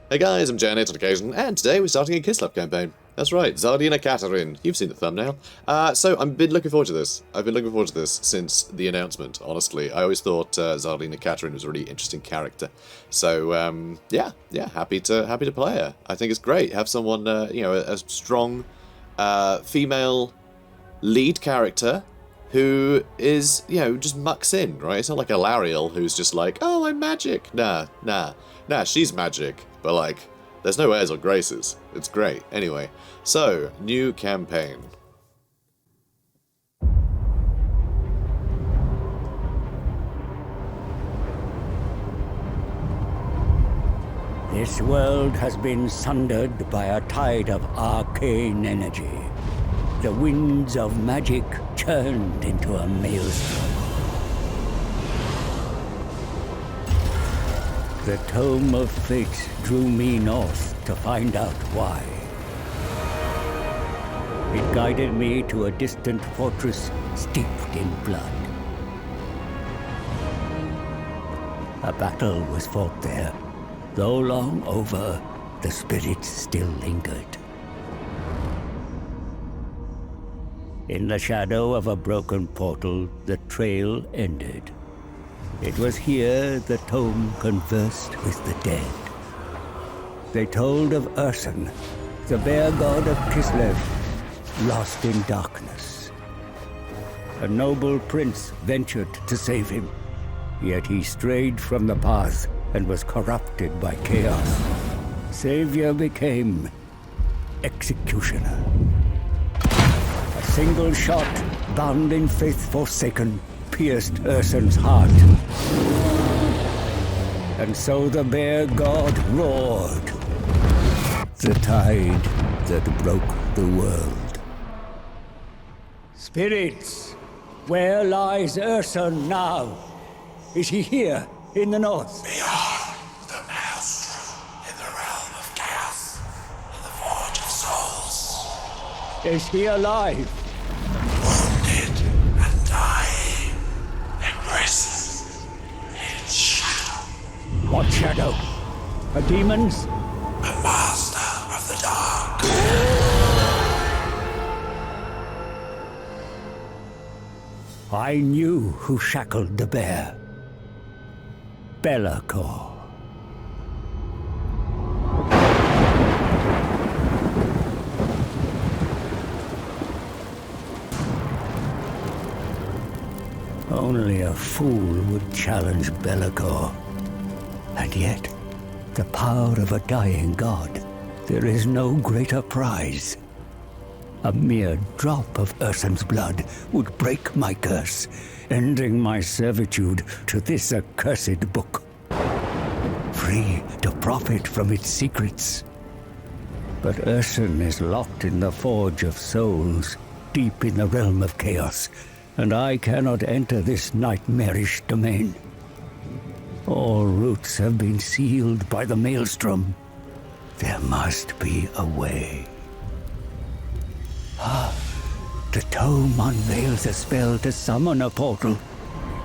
Hey guys, I'm JanetOnOccasion, and today we're starting a Kislev campaign. That's right, Tzarina Katarin. You've seen the thumbnail. So I've been looking forward to this. I've been looking forward to this since the announcement, honestly. I always thought Tzarina Katarin was a really interesting character. So, yeah, happy to play her. I think it's great. Have someone, a strong female lead character who is, just mucks in, right? It's not like a Lariel who's just like, oh, I'm magic. Nah, she's magic. But, like, there's no airs or graces. It's great. Anyway, so, new campaign. This world has been sundered by a tide of arcane energy. The winds of magic churned into a maelstrom. The Tome of Fate drew me north to find out why. It guided me to a distant fortress steeped in blood. A battle was fought there. Though long over, the spirits still lingered. In the shadow of a broken portal, the trail ended. It was here the tome conversed with the dead. They told of Ursun, the bear god of Kislev, lost in darkness. A noble prince ventured to save him, yet he strayed from the path and was corrupted by chaos. Savior became executioner. A single shot, bound in faith forsaken, pierced Ursun's heart. And so the bear god roared. The tide that broke the world. Spirits, where lies Ursun now? Is he here, in the north? Beyond the maelstrom, in the realm of chaos, in the forge of souls. Is he alive? Wounded and dying, imprisoned in shadow. What shadow? A demon's? A master of the dark. I knew who shackled the bear. Belacor. Only a fool would challenge Belacor. And yet, the power of a dying god, there is no greater prize. A mere drop of Ursun's blood would break my curse, ending my servitude to this accursed book. Free to profit from its secrets. But Ursun is locked in the Forge of Souls, deep in the realm of chaos, and I cannot enter this nightmarish domain. All routes have been sealed by the maelstrom. There must be a way. The tome unveils a spell to summon a portal.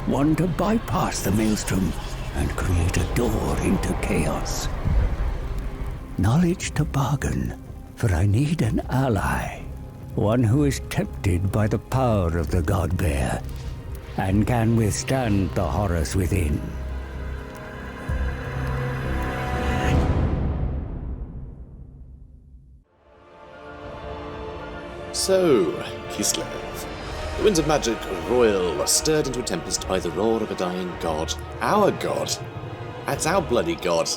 One to bypass the maelstrom and create a door into chaos. Knowledge to bargain, for I need an ally. One who is tempted by the power of the god bear and can withstand the horrors within. So, Kislev. The winds of magic royal are stirred into a tempest by the roar of a dying god. Our god. That's our bloody god.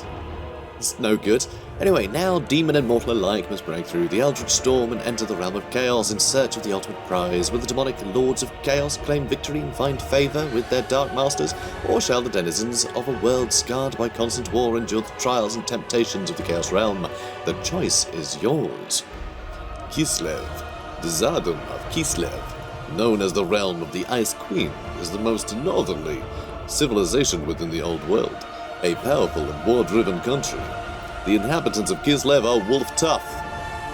It's no good. Anyway, now demon and mortal alike must break through the eldritch storm and enter the realm of chaos in search of the ultimate prize. Will the demonic lords of chaos claim victory and find favour with their dark masters? Or shall the denizens of a world scarred by constant war endure the trials and temptations of the chaos realm? The choice is yours. Kislev. The Tsarina of Kislev, known as the realm of the Ice Queen, is the most northerly civilization within the Old World, a powerful and war-driven country. The inhabitants of Kislev are wolf-tough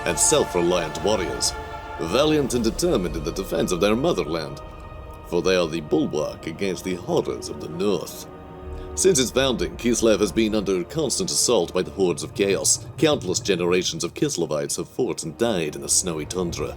and self-reliant warriors, valiant and determined in the defense of their motherland, for they are the bulwark against the horrors of the north. Since its founding, Kislev has been under constant assault by the hordes of chaos. Countless generations of Kislevites have fought and died in the snowy tundra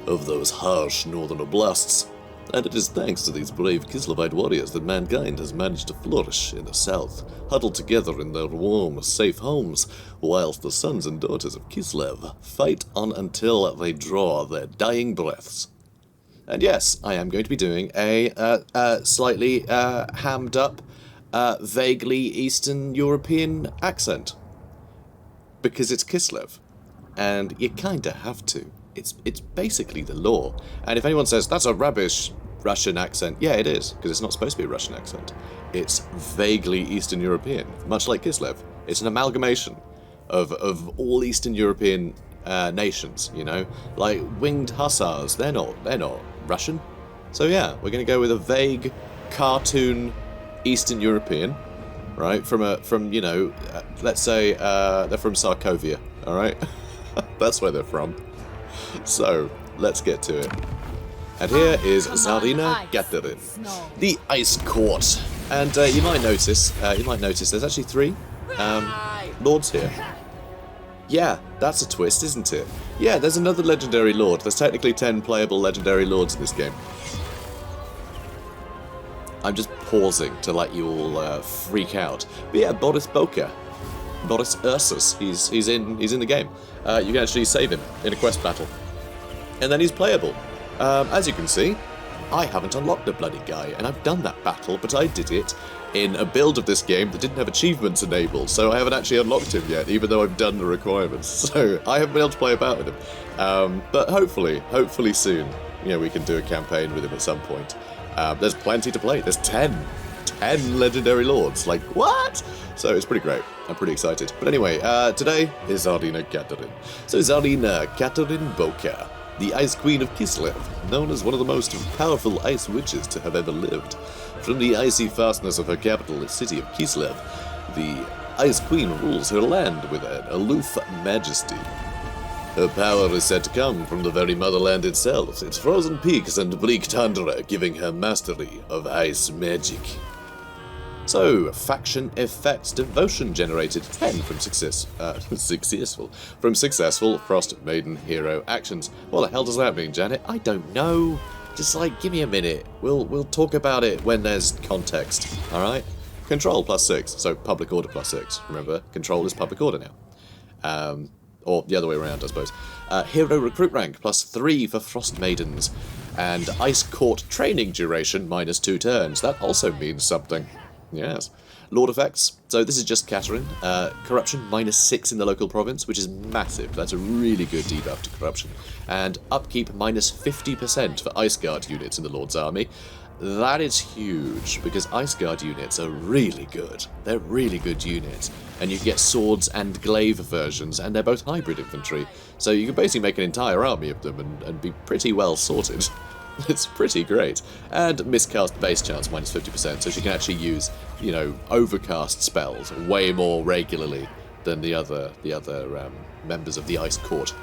of those harsh northern oblasts, and it is thanks to these brave Kislevite warriors that mankind has managed to flourish in the south, huddled together in their warm, safe homes, whilst the sons and daughters of Kislev fight on until they draw their dying breaths. And yes, I am going to be doing a slightly hammed up, vaguely Eastern European accent, because it's Kislev, and you kinda have to. It's basically the law. And if anyone says that's a rubbish Russian accent, yeah, it is, because it's not supposed to be a Russian accent. It's vaguely Eastern European, much like Kislev. It's an amalgamation of all Eastern European nations, you know, like winged hussars. They're not Russian. So yeah, we're gonna go with a vague cartoon Eastern European, right? From you know, let's say they're from Sarkovia, all right? That's where they're from. So let's get to it. And here is Tzarina Katarin, the Ice Court. And you might notice there's actually 3 lords here. Yeah, that's a twist, isn't it? Yeah, there's another legendary lord. There's technically 10 playable legendary lords in this game. I'm just pausing to let you all freak out. But yeah, Boris Boka, Boris Ursus, he's in the game. You can actually save him in a quest battle, and then he's playable. As you can see, I haven't unlocked the bloody guy, and I've done that battle, but I did it in a build of this game that didn't have achievements enabled, so I haven't actually unlocked him yet, even though I've done the requirements. So I haven't been able to play about with him. But hopefully soon, you know, we can do a campaign with him at some point. There's plenty to play. There's 10 legendary lords. Like, what? So it's pretty great. I'm pretty excited. But anyway, today is Tzarina Katarin. So Tzarina Katarin Boka, the Ice Queen of Kislev, known as one of the most powerful ice witches to have ever lived. From the icy fastness of her capital, the city of Kislev, the Ice Queen rules her land with an aloof majesty. Her power is said to come from the very motherland itself, its frozen peaks and bleak tundra giving her mastery of ice magic. So, faction effects devotion generated 10 from successful Frost Maiden hero actions. What the hell does that mean, Janet? I don't know. Just like, give me a minute. We'll talk about it when there's context. All right. Control +6, so public order +6. Remember, control is public order now. Or the other way around, I suppose. Hero recruit rank +3 for Frost Maidens, and Ice Court training duration -2 turns. That also means something. Yes. Lord effects. So this is just Katarin. Corruption -6 in the local province, which is massive. That's a really good debuff to corruption. And upkeep -50% for Ice Guard units in the Lord's army. That is huge, because Ice Guard units are really good. They're really good units. And you get swords and glaive versions, and they're both hybrid infantry. So you can basically make an entire army of them and be pretty well sorted. It's pretty great. And miscast base chance -50%, so she can actually use, you know, overcast spells way more regularly than the other members of the Ice Court,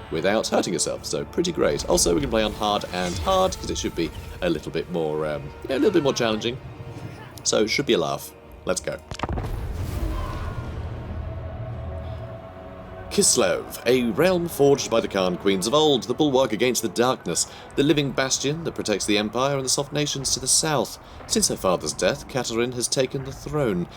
without hurting herself. So pretty great. Also, we can play on hard and hard, because it should be a little bit more, a little bit more challenging. So it should be a laugh. Let's go. Kislev, a realm forged by the Khan queens of old, the bulwark against the darkness, the living bastion that protects the Empire and the soft nations to the south. Since her father's death, Katarin has taken the throne,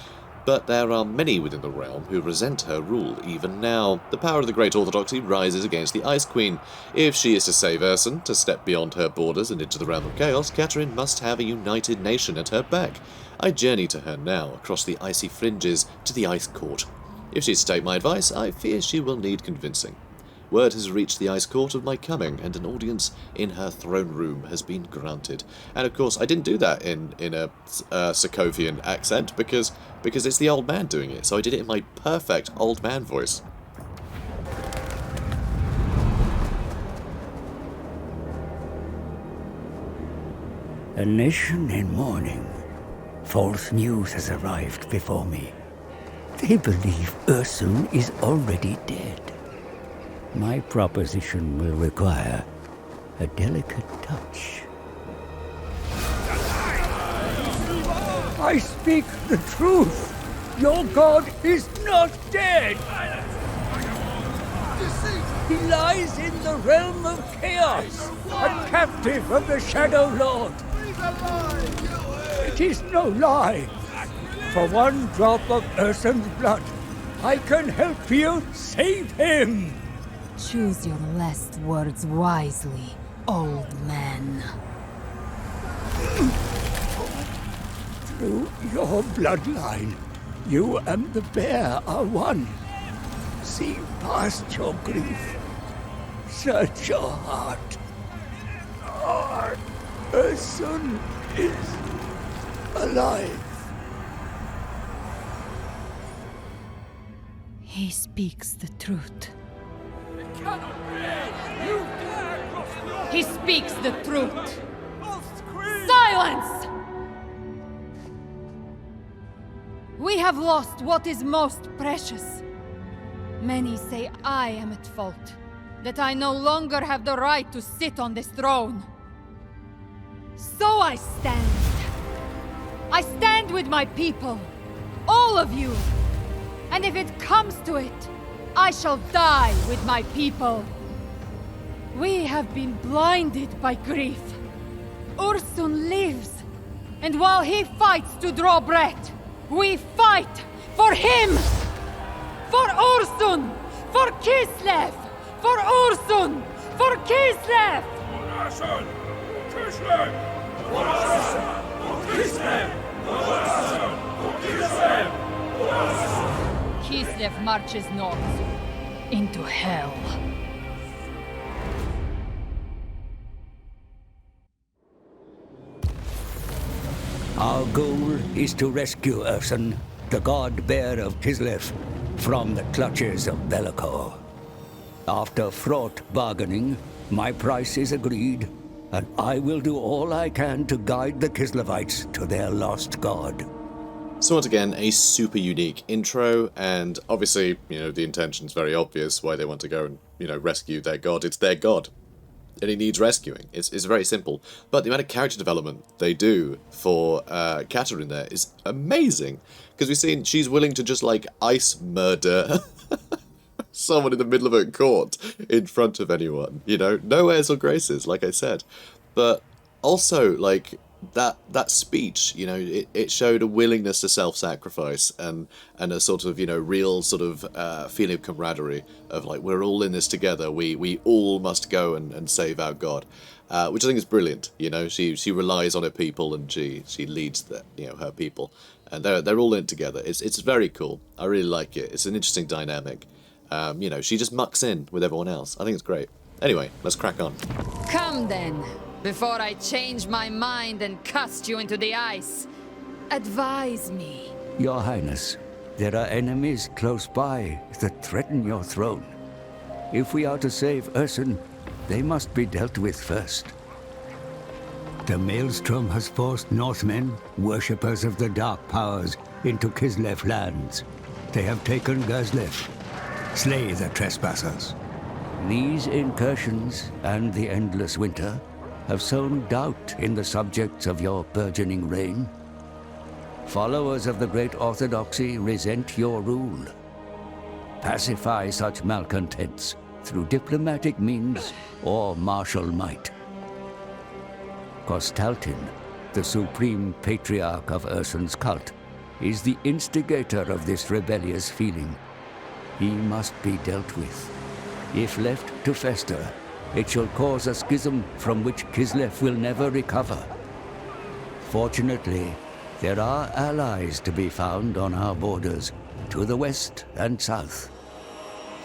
but there are many within the realm who resent her rule even now. The power of the Great Orthodoxy rises against the Ice Queen. If she is to save Ursun, to step beyond her borders and into the realm of chaos, Katarin must have a united nation at her back. I journey to her now, across the icy fringes, to the Ice Court. If she's to take my advice, I fear she will need convincing. Word has reached the Ice Court of my coming, and an audience in her throne room has been granted. And of course, I didn't do that in a Sokovian accent, because it's the old man doing it, so I did it in my perfect old man voice. A nation in mourning. False news has arrived before me. They believe Ursun is already dead. My proposition will require a delicate touch. I speak the truth. Your god is not dead. He lies in the realm of chaos, a captive of the Shadow Lord. It is no lie. For one drop of Ursun's blood, I can help you save him. Choose your last words wisely, old man. Through your bloodline, you and the bear are one. See past your grief. Search your heart. Ursun is alive. He speaks the truth. He speaks the truth. Silence! We have lost what is most precious. Many say I am at fault, that I no longer have the right to sit on this throne. So I stand. I stand with my people, all of you. And if it comes to it, I shall die with my people. We have been blinded by grief. Ursun lives, and while he fights to draw breath, we fight for him! For Ursun! For Kislev! For Ursun! For Kislev! Ursun! Kislev! Ursun! Kislev! Ursun! Kislev! Kislev marches north, into hell. Our goal is to rescue Ursun, the god-bear of Kislev, from the clutches of Bellicor. After fraught bargaining, my price is agreed, and I will do all I can to guide the Kislevites to their lost god. So once again, a super unique intro, and obviously, the intention's very obvious why they want to go and, rescue their god. It's their god, and he needs rescuing. It's very simple. But the amount of character development they do for Katarin there is amazing. Because we've seen she's willing to just, ice murder someone in the middle of a court in front of anyone. No airs or graces, like I said. But also, that speech, it showed a willingness to self-sacrifice and a sort of, real sort of feeling of camaraderie of we're all in this together. We all must go and save our god, which I think is brilliant. She relies on her people and she leads her people, and they're all in it together. It's very cool. I really like it. It's an interesting dynamic. She just mucks in with everyone else. I think it's great. Anyway, let's crack on. Come then, before I change my mind and cast you into the ice. Advise me. Your Highness, there are enemies close by that threaten your throne. If we are to save Ursun, they must be dealt with first. The Maelstrom has forced Northmen, worshippers of the Dark Powers, into Kislev lands. They have taken Kislev. Slay the trespassers. These incursions and the endless winter have sown doubt in the subjects of your burgeoning reign. Followers of the great Orthodoxy resent your rule. Pacify such malcontents through diplomatic means or martial might. Kostaltin, the supreme patriarch of Ursun's cult, is the instigator of this rebellious feeling. He must be dealt with. If left to fester, it shall cause a schism from which Kislev will never recover. Fortunately, there are allies to be found on our borders, to the west and south.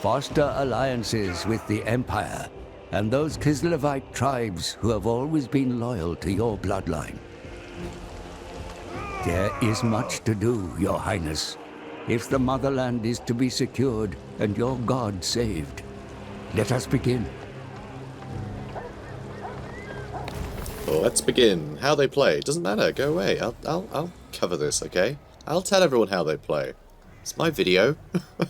Foster alliances with the Empire and those Kislevite tribes who have always been loyal to your bloodline. There is much to do, Your Highness, if the motherland is to be secured and your god saved. Let us begin. Well, let's begin. How they play. Doesn't matter. Go away. I'll cover this, okay? I'll tell everyone how they play. It's my video. I'm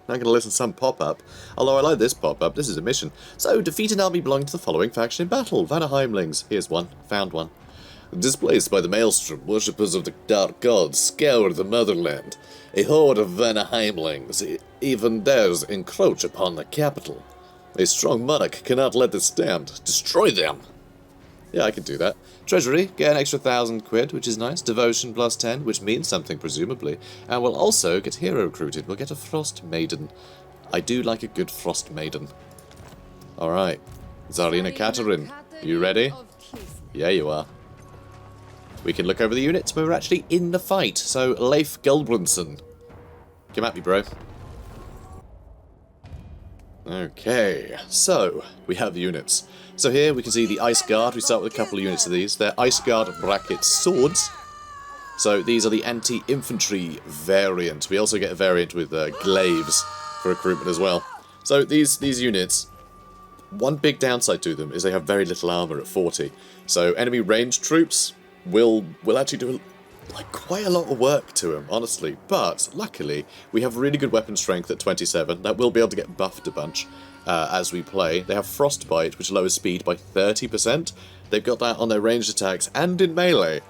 going to listen to some pop-up. Although I like this pop-up. This is a mission. So, defeat an army belonging to the following faction in battle. Vanaheimlings. Here's one. Found one. Displaced by the maelstrom, worshippers of the dark gods scour the motherland. A horde of Vanaheimlings even dares encroach upon the capital. A strong monarch cannot let this stand. Destroy them! Yeah, I can do that. Treasury, get an extra 1,000 quid, which is nice. Devotion plus 10, which means something, presumably. And we'll also get hero recruited. We'll get a Frost Maiden. I do like a good Frost Maiden. Alright. Tzarina Katarin, you ready? Yeah, you are. We can look over the units, but we're actually in the fight. So, Leif Gulbrandsen. Come at me, bro. Okay, so, we have the units. So here we can see the Ice Guard. We start with a couple of units of these. They're Ice Guard bracket swords. So these are the anti-infantry variant. We also get a variant with glaives for recruitment as well. So these units, one big downside to them is they have very little armor at 40. So enemy ranged troops will actually do quite a lot of work to them, honestly. But luckily, we have really good weapon strength at 27. That will be able to get buffed a bunch as we play. They have Frostbite, which lowers speed by 30%. They've got that on their ranged attacks and in melee.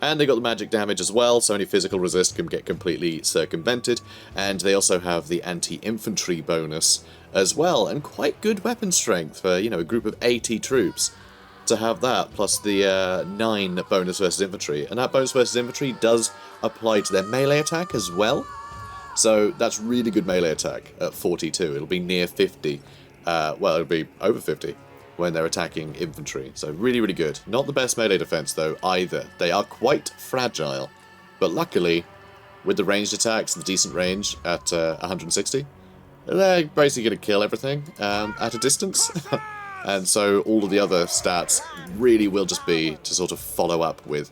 And they got the magic damage as well, so any physical resist can get completely circumvented. And they also have the anti-infantry bonus as well, and quite good weapon strength for, you know, a group of 80 troops. To have that, plus the 9 bonus versus infantry. And that bonus versus infantry does apply to their melee attack as well. So that's really good melee attack at 42. It'll be near 50. Well, it'll be over 50 when they're attacking infantry. So really, really good. Not the best melee defense, though, either. They are quite fragile. But luckily, with the ranged attacks and the decent range at 160, they're basically going to kill everything at a distance. And so all of the other stats really will just be to sort of follow up with.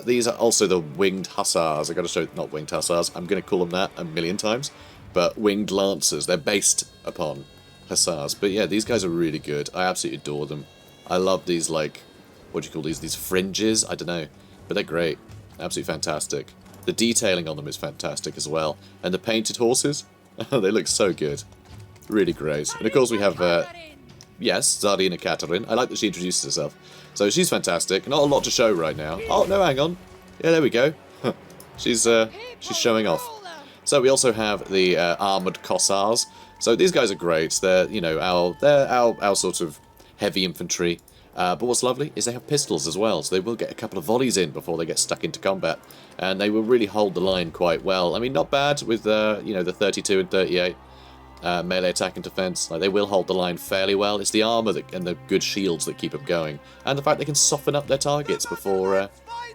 These are also the Winged Hussars. I've got to show, not Winged Hussars, I'm going to call them that a million times. But Winged Lancers, they're based upon Hussars. But yeah, these guys are really good. I absolutely adore them. I love these, like, what do you call these? These fringes? I don't know. But they're great. Absolutely fantastic. The detailing on them is fantastic as well. And the painted horses, they look so good. Really great. And of course we have... yes, Tzarina Katarin. I like that she introduces herself. So she's fantastic. Not a lot to show right now. Oh, no, hang on. Yeah, there we go. she's showing off. So we also have the armoured Cossas. So these guys are great. They're, you know, our sort of heavy infantry. But what's lovely is they have pistols as well. So they will get a couple of volleys in before they get stuck into combat. And they will really hold the line quite well. I mean, not bad with, you know, the 32 and 38. Melee attack and defense. Like, they will hold the line fairly well. It's the armor and the good shields that keep them going, and the fact they can soften up their targets before,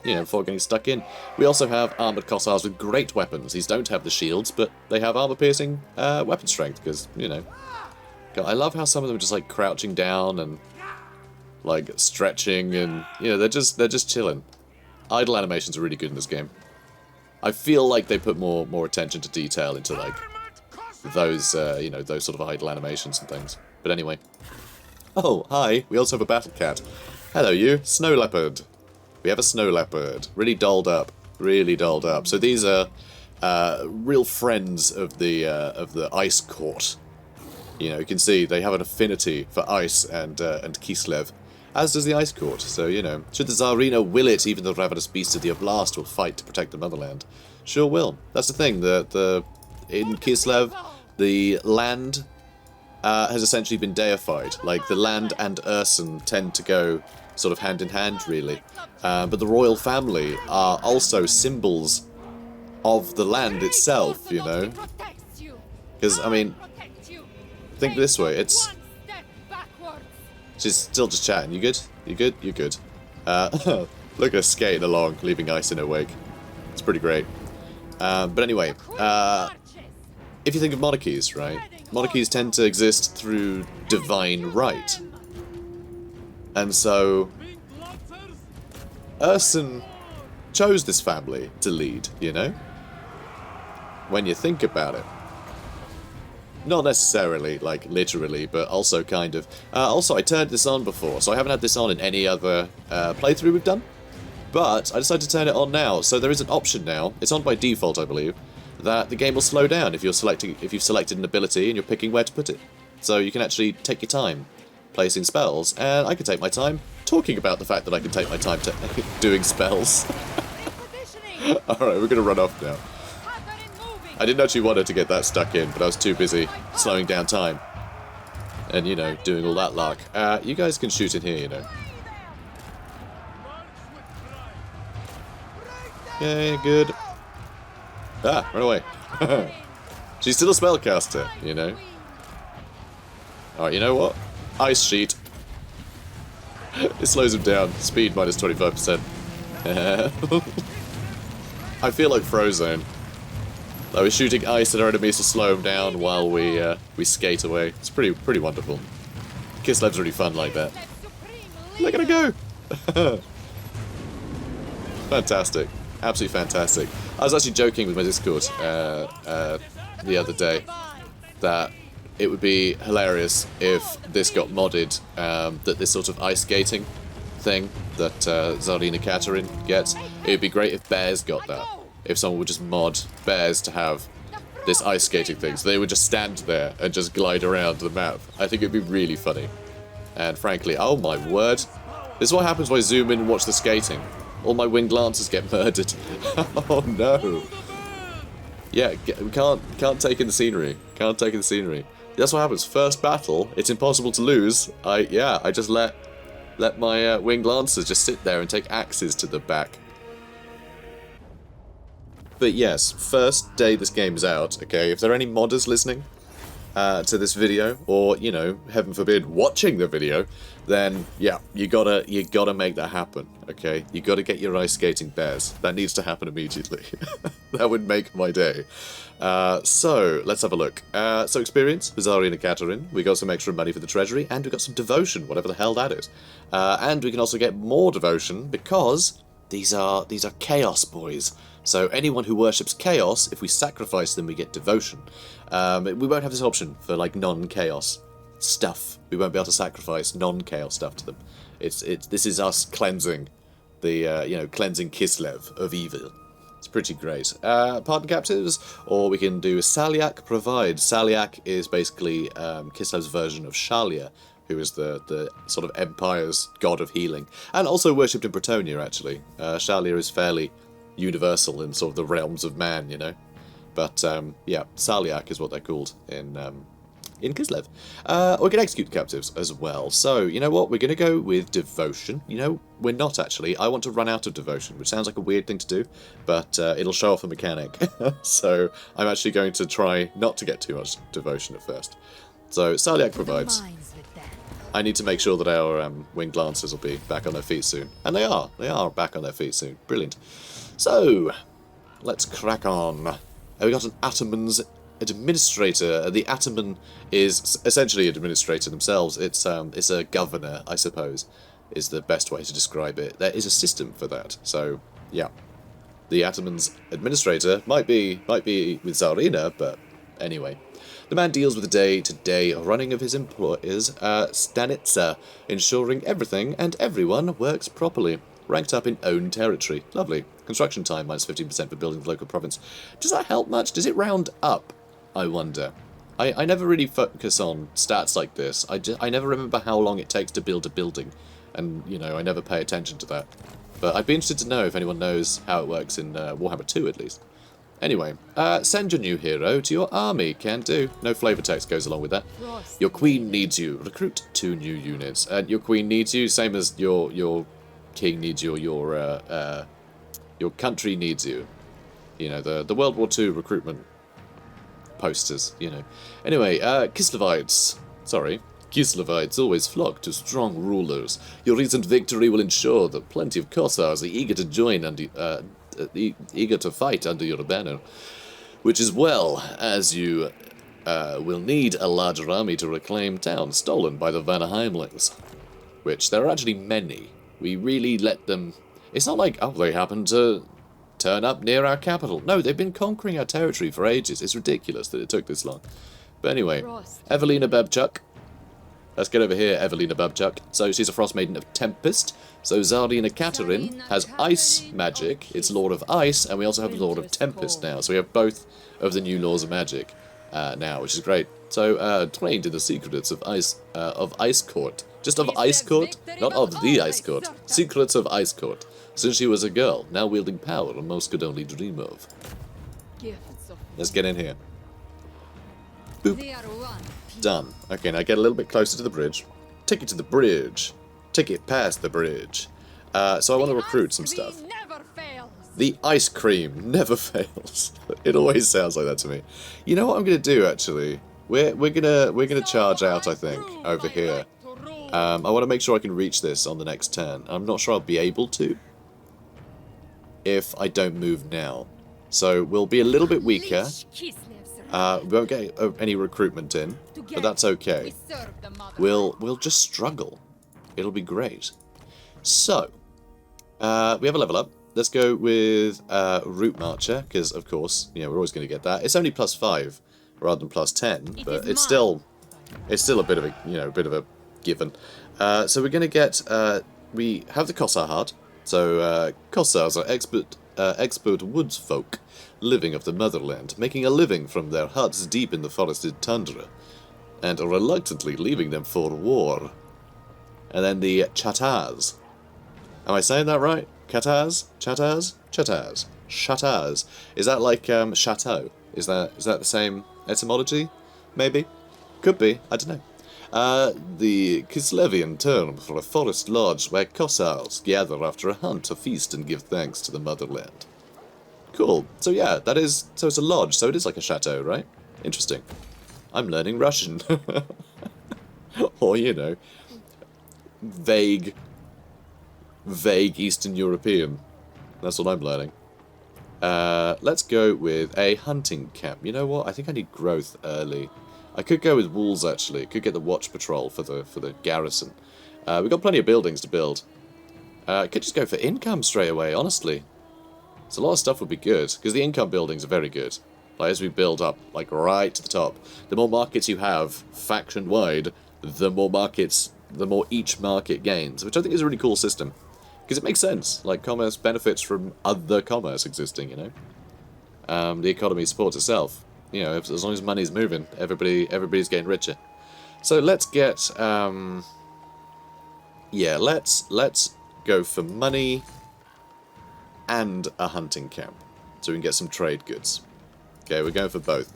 you know, before getting stuck in. We also have armored Cossars with great weapons. These don't have the shields, but they have armor-piercing weapon strength because, you know, God, I love how some of them are just like crouching down and like stretching, and you know, they're just chilling. Idle animations are really good in this game. I feel like they put more attention to detail into like those, you know, those sort of idle animations and things. But anyway. Oh, hi. We also have a battle cat. Hello, you. Snow leopard. We have a snow leopard. Really dolled up. Really dolled up. So these are real friends of the ice court. You know, you can see they have an affinity for ice and Kislev, as does the ice court. So, you know, should the Tzarina will it, even the ravenous beasts of the oblast will fight to protect the motherland. Sure will. That's the thing. In Kislev, the land has essentially been deified. Like, the land and Ursun tend to go sort of hand in hand, really. But the royal family are also symbols of the land itself, you know? Because, I mean, think this way, it's... She's still just chatting. You good? You good? You good. Look at her skating along, leaving ice in her wake. It's pretty great. But anyway, if you think of monarchies, right? Monarchies tend to exist through divine right. And so, Ursun chose this family to lead, you know? When you think about it. Not necessarily, like, literally, but also kind of. Also, I turned this on before, so I haven't had this on in any other playthrough we've done. But I decided to turn it on now, so there is an option now. It's on by default, I believe, that the game will slow down if you've selected an ability and you're picking where to put it. So you can actually take your time placing spells, and I can take my time talking about the fact that I can take my time doing spells. Alright, we're going to run off now. I didn't actually want her to get that stuck in, but I was too busy slowing down time. And, you know, doing all that lark. You guys can shoot in here, you know. Okay, good. Ah, run away. She's still a spellcaster, you know. Alright, you know what? Ice sheet. It slows him down. Speed minus 25%. I feel like Frozone. Like we're shooting ice at our enemies to slow them down while we skate away. It's pretty wonderful. Kislev's really fun like that. Look at her go! Fantastic. Absolutely fantastic. I was actually joking with my Discord the other day that it would be hilarious if this got modded, that this sort of ice skating thing that Tzarina Katarin gets. It would be great if bears got that. If someone would just mod bears to have this ice skating thing, so they would just stand there and just glide around the map. I think it'd be really funny. And frankly, oh my word, this is what happens when I zoom in and watch the skating. All my winged lancers get murdered. Oh no. Yeah, we can't take in the scenery. Can't take in the scenery. That's what happens. First battle, it's impossible to lose. I just let my winged lancers just sit there and take axes to the back. But yes, first day this game is out, okay, if there are any modders listening to this video, or, you know, heaven forbid, watching the video, then, yeah, you gotta make that happen, okay? You gotta get your ice skating bears. That needs to happen immediately. That would make my day. So, let's have a look. So experience, Tzarina Katarin, we got some extra money for the treasury, and we got some devotion, whatever the hell that is. And we can also get more devotion, because these are chaos boys. So anyone who worships chaos, if we sacrifice them, we get devotion. We won't have this option for like non-chaos stuff. We won't be able to sacrifice non-chaos stuff to them. This is us cleansing the cleansing Kislev of evil. It's pretty great. Pardon captives, or we can do Saliak provide. Saliak is basically Kislev's version of Shalia, who is the sort of empire's god of healing, and also worshipped in Bretonia. Actually, Shalia is fairly universal in sort of the realms of man, you know. But yeah, Saliak is what they're called in Kislev. We can execute the captives as well. So you know what? We're going to go with devotion. You know, we're not actually. I want to run out of devotion, which sounds like a weird thing to do, but it'll show off a mechanic. So I'm actually going to try not to get too much devotion at first. So Saliak provides. I need to make sure that our winged lancers will be back on their feet soon, and they are. They are back on their feet soon. Brilliant. So, let's crack on. We got an Ataman's administrator. The Ataman is essentially an administrator themselves. It's a governor, I suppose, is the best way to describe it. There is a system for that. So, yeah. The Ataman's administrator might be with Tzarina, but anyway. The man deals with the day-to-day running of his employers, Stanitsa, ensuring everything and everyone works properly. Ranked up in own territory. Lovely. Construction time, minus 15% for building the local province. Does that help much? Does it round up? I wonder. I never really focus on stats like this. I never remember how long it takes to build a building. And, you know, I never pay attention to that. But I'd be interested to know if anyone knows how it works in Warhammer 2, at least. Anyway, send your new hero to your army. Can do. No flavor text goes along with that. Your queen needs you. Recruit 2 new units. And your queen needs you, same as your king needs you, your country needs you. You know, the World War II recruitment posters, you know. Anyway, Kislevites always flock to strong rulers. Your recent victory will ensure that plenty of Cossas are eager to join and eager to fight under your banner, which is well, as you will need a larger army to reclaim towns stolen by the Vanaheimlings, which there are actually many. We really let them... It's not like, oh, they happen to turn up near our capital. No, they've been conquering our territory for ages. It's ridiculous that it took this long. But anyway, Evelina Babchuk. Let's get over here, Evelina Babchuk. So she's a Frost Maiden of Tempest. So Tzarina Katarin has Ice Magic. It's Lord of Ice, and we also have Lord of Tempest now. So we have both of the new laws of magic now, which is great. So, trained in the secrets of Ice Court. Just of Ice Court? Not of the Ice Court. Secrets of Ice Court. Since she was a girl, now wielding power most could only dream of. Let's get in here. Boop. Done. Okay, now get a little bit closer to the bridge. Take it to the bridge. Take it past the bridge. So I want to recruit some stuff. The ice cream never fails. It always sounds like that to me. You know what I'm gonna do actually? We're gonna charge out, I think, over here. I want to make sure I can reach this on the next turn. I'm not sure I'll be able to if I don't move now. So we'll be a little bit weaker. We won't get any recruitment in, but that's okay. We'll just struggle. It'll be great. So we have a level up. Let's go with Route Marcher, because of course, you know, we're always going to get that. It's only +5 rather than +10, but it's still a bit of a, you know, a bit of a given. So we're going to get we have the Cossar heart. So Cossars are expert woods folk living of the motherland, making a living from their huts deep in the forested tundra, and reluctantly leaving them for war. And then the Chatars. Am I saying that right? Catars? Chatars? Chatars. Chatars. Is that like chateau? Is that the same etymology? Maybe? Could be. I don't know. The Kislevian term for a forest lodge where Cossars gather after a hunt to feast and give thanks to the motherland. Cool. So yeah, that is... So it's a lodge, so it is like a chateau, right? Interesting. I'm learning Russian. Or, you know, vague Eastern European. That's what I'm learning. Let's go with a hunting camp. You know what? I think I need growth early. I could go with walls, actually. Could get the watch patrol for the garrison. We've got plenty of buildings to build. Could just go for income straight away, honestly. So a lot of stuff would be good, because the income buildings are very good. Like, as we build up, like, right to the top. The more markets you have, faction-wide, the more each market gains, which I think is a really cool system. Because it makes sense. Like, commerce benefits from other commerce existing, you know? The economy supports itself. You know, as long as money's moving, everybody's getting richer. So let's get, yeah, let's go for money and a hunting camp, so we can get some trade goods. Okay, we're going for both.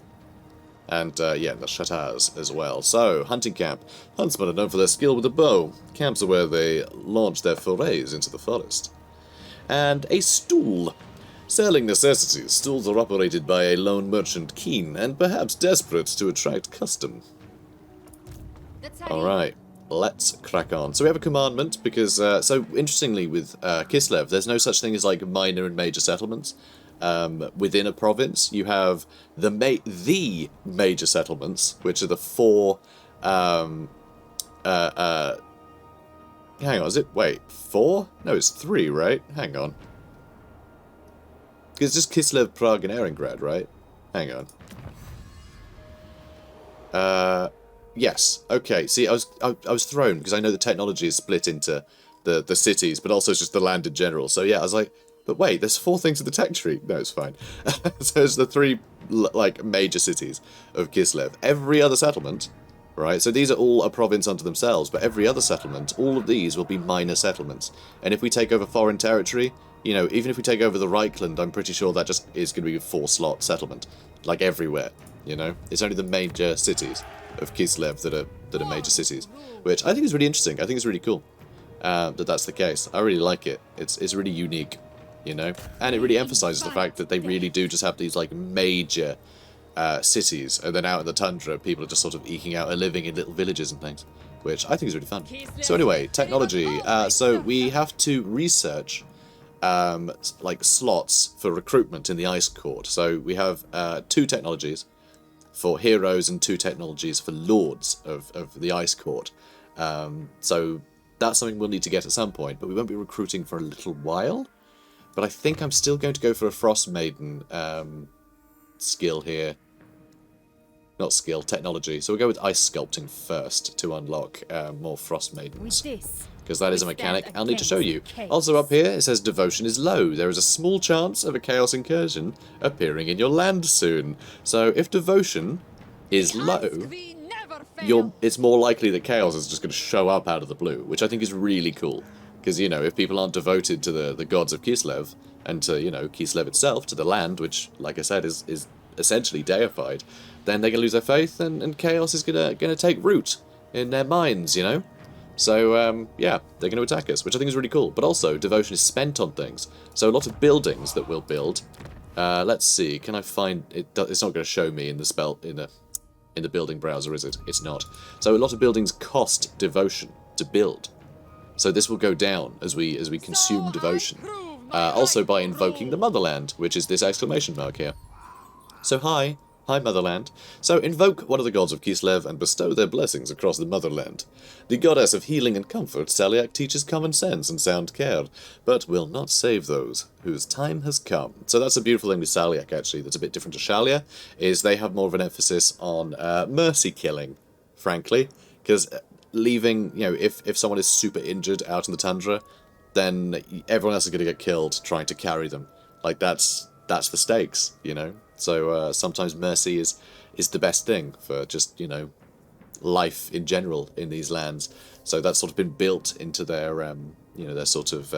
And, yeah, the Chatars as well. So, hunting camp. Huntsmen are known for their skill with the bow. Camps are where they launch their forays into the forest. And a stool. Selling necessities, stools are operated by a lone merchant keen and perhaps desperate to attract custom. Alright, let's crack on. So we have a commandment because, so interestingly with Kislev, there's no such thing as like minor and major settlements. Within a province, you have the major settlements, which are the 4, hang on, is it, wait, 4? No, it's 3, right? Hang on. It's just Kislev, Prague, and Ehrengrad, right? Hang on. Yes, okay, see, I was thrown, because I know the technology is split into the cities, but also it's just the land in general, so yeah, I was like, but wait, there's 4 things in the tech tree. No, it's fine. So there's the 3, like, major cities of Kislev. Every other settlement, right, so these are all a province unto themselves, but every other settlement, all of these will be minor settlements. And if we take over foreign territory, you know, even if we take over the Reichland, I'm pretty sure that just is going to be a 4-slot settlement. Like, everywhere, you know? It's only the major cities of Kislev that are major cities. Which I think is really interesting. I think it's really cool that that's the case. I really like it. It's really unique. You know, and it really emphasizes the fact that they really do just have these like major cities, and then out in the tundra, people are just sort of eking out a living in little villages and things, which I think is really fun. So anyway, technology. So we have to research like slots for recruitment in the Ice Court. So we have 2 technologies for heroes and 2 technologies for lords of the Ice Court. So that's something we'll need to get at some point, but we won't be recruiting for a little while. But I think I'm still going to go for a Frost Maiden skill here. Not skill, technology. So we'll go with Ice Sculpting first to unlock more Frost Maidens. Because that is a mechanic I'll need to show you. Also up here, it says Devotion is low. There is a small chance of a Chaos Incursion appearing in your land soon. So if Devotion is low, it's more likely that chaos is just going to show up out of the blue, which I think is really cool. Because, you know, if people aren't devoted to the gods of Kislev, and to, you know, Kislev itself, to the land, which, like I said, is essentially deified, then they're going to lose their faith, and chaos is going to take root in their minds, you know? So, yeah, they're going to attack us, which I think is really cool. But also, devotion is spent on things. So a lot of buildings that we'll build, let's see, can I find... It's not going to show me in the building browser, is it? It's not. So a lot of buildings cost devotion to build. So this will go down as we consume devotion. Also by invoking the motherland, which is this exclamation mark here. So hi motherland. So invoke one of the gods of Kislev and bestow their blessings across the motherland. The goddess of healing and comfort, Saliak teaches common sense and sound care, but will not save those whose time has come. So that's a beautiful thing with Saliak, actually, that's a bit different to Shalia, is they have more of an emphasis on mercy killing, frankly, because leaving, you know, if someone is super injured out in the tundra, then everyone else is going to get killed trying to carry them. Like, that's the stakes, you know? So sometimes mercy is the best thing for just, you know, life in general in these lands. So that's sort of been built into their, you know, their sort of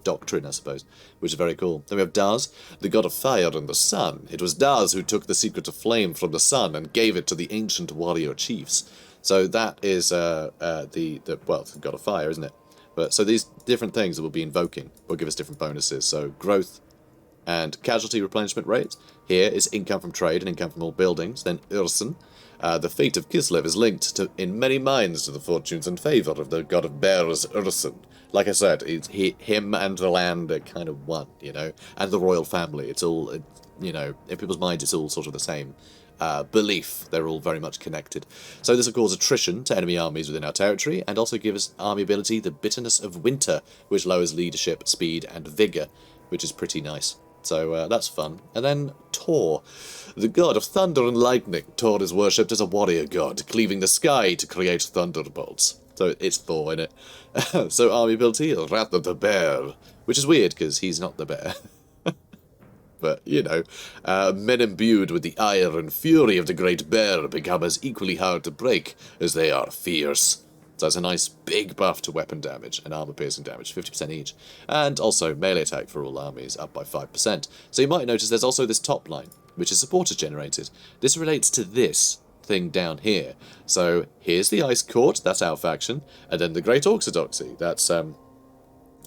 doctrine, I suppose, which is very cool. Then we have Daz, the god of fire and the sun. It was Daz who took the secret of flame from the sun and gave it to the ancient warrior chiefs. So that is well, the god of fire, isn't it? But so these different things that we'll be invoking will give us different bonuses. So growth and casualty replenishment rate. Here is income from trade and income from all buildings. Then Ursun. The fate of Kislev is linked in many minds to the fortunes and favour of the god of bears, Ursun. Like I said, him and the land are kind of one, you know, and the royal family. It's all, you know, in people's minds it's all sort of the same belief. They're all very much connected. So this will cause attrition to enemy armies within our territory, and also give us army ability, the bitterness of winter, which lowers leadership, speed, and vigour, which is pretty nice. So that's fun. And then Tor, the god of thunder and lightning. Tor is worshipped as a warrior god, cleaving the sky to create thunderbolts. So it's Thor, innit? So army ability, Wrath of the Bear, which is weird because he's not the bear. But, you know, men imbued with the ire and fury of the Great Bear become as equally hard to break as they are fierce. So it's a nice big buff to weapon damage and armor-piercing damage, 50% each. And also melee attack for all armies, up by 5%. So you might notice there's also this top line, which is supporters generated. This relates to this thing down here. So here's the Ice Court, that's our faction, and then the Great Orthodoxy, that's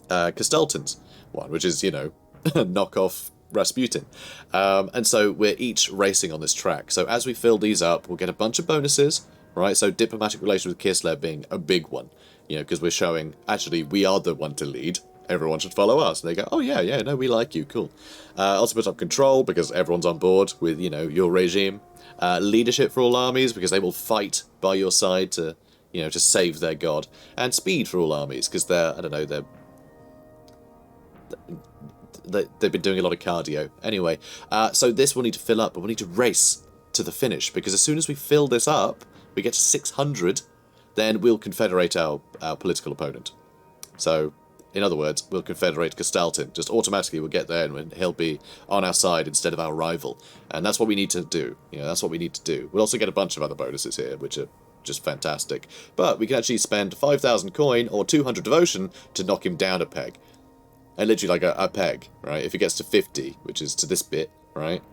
Castalton's one, which is, you know, knockoff Rasputin. And so we're each racing on this track. So as we fill these up, we'll get a bunch of bonuses, right? So diplomatic relations with Kislev being a big one, you know, because we're showing, actually, we are the one to lead. Everyone should follow us. And they go, oh, yeah, no, we like you, cool. Also put up control, because everyone's on board with, you know, your regime. Leadership for all armies, because they will fight by your side to, you know, to save their god. And speed for all armies, because they're, I don't know, they've been doing a lot of cardio. Anyway, so this will need to fill up, but we'll need to race to the finish, because as soon as we fill this up, we get to 600, then we'll confederate our political opponent. So, in other words, we'll confederate Castalton. Just automatically we'll get there and he'll be on our side instead of our rival. And that's what we need to do. You know, that's what we need to do. We'll also get a bunch of other bonuses here, which are just fantastic. But we can actually spend 5,000 coin or 200 devotion to knock him down a peg. And literally like a peg, right? If it gets to 50, which is to this bit, right?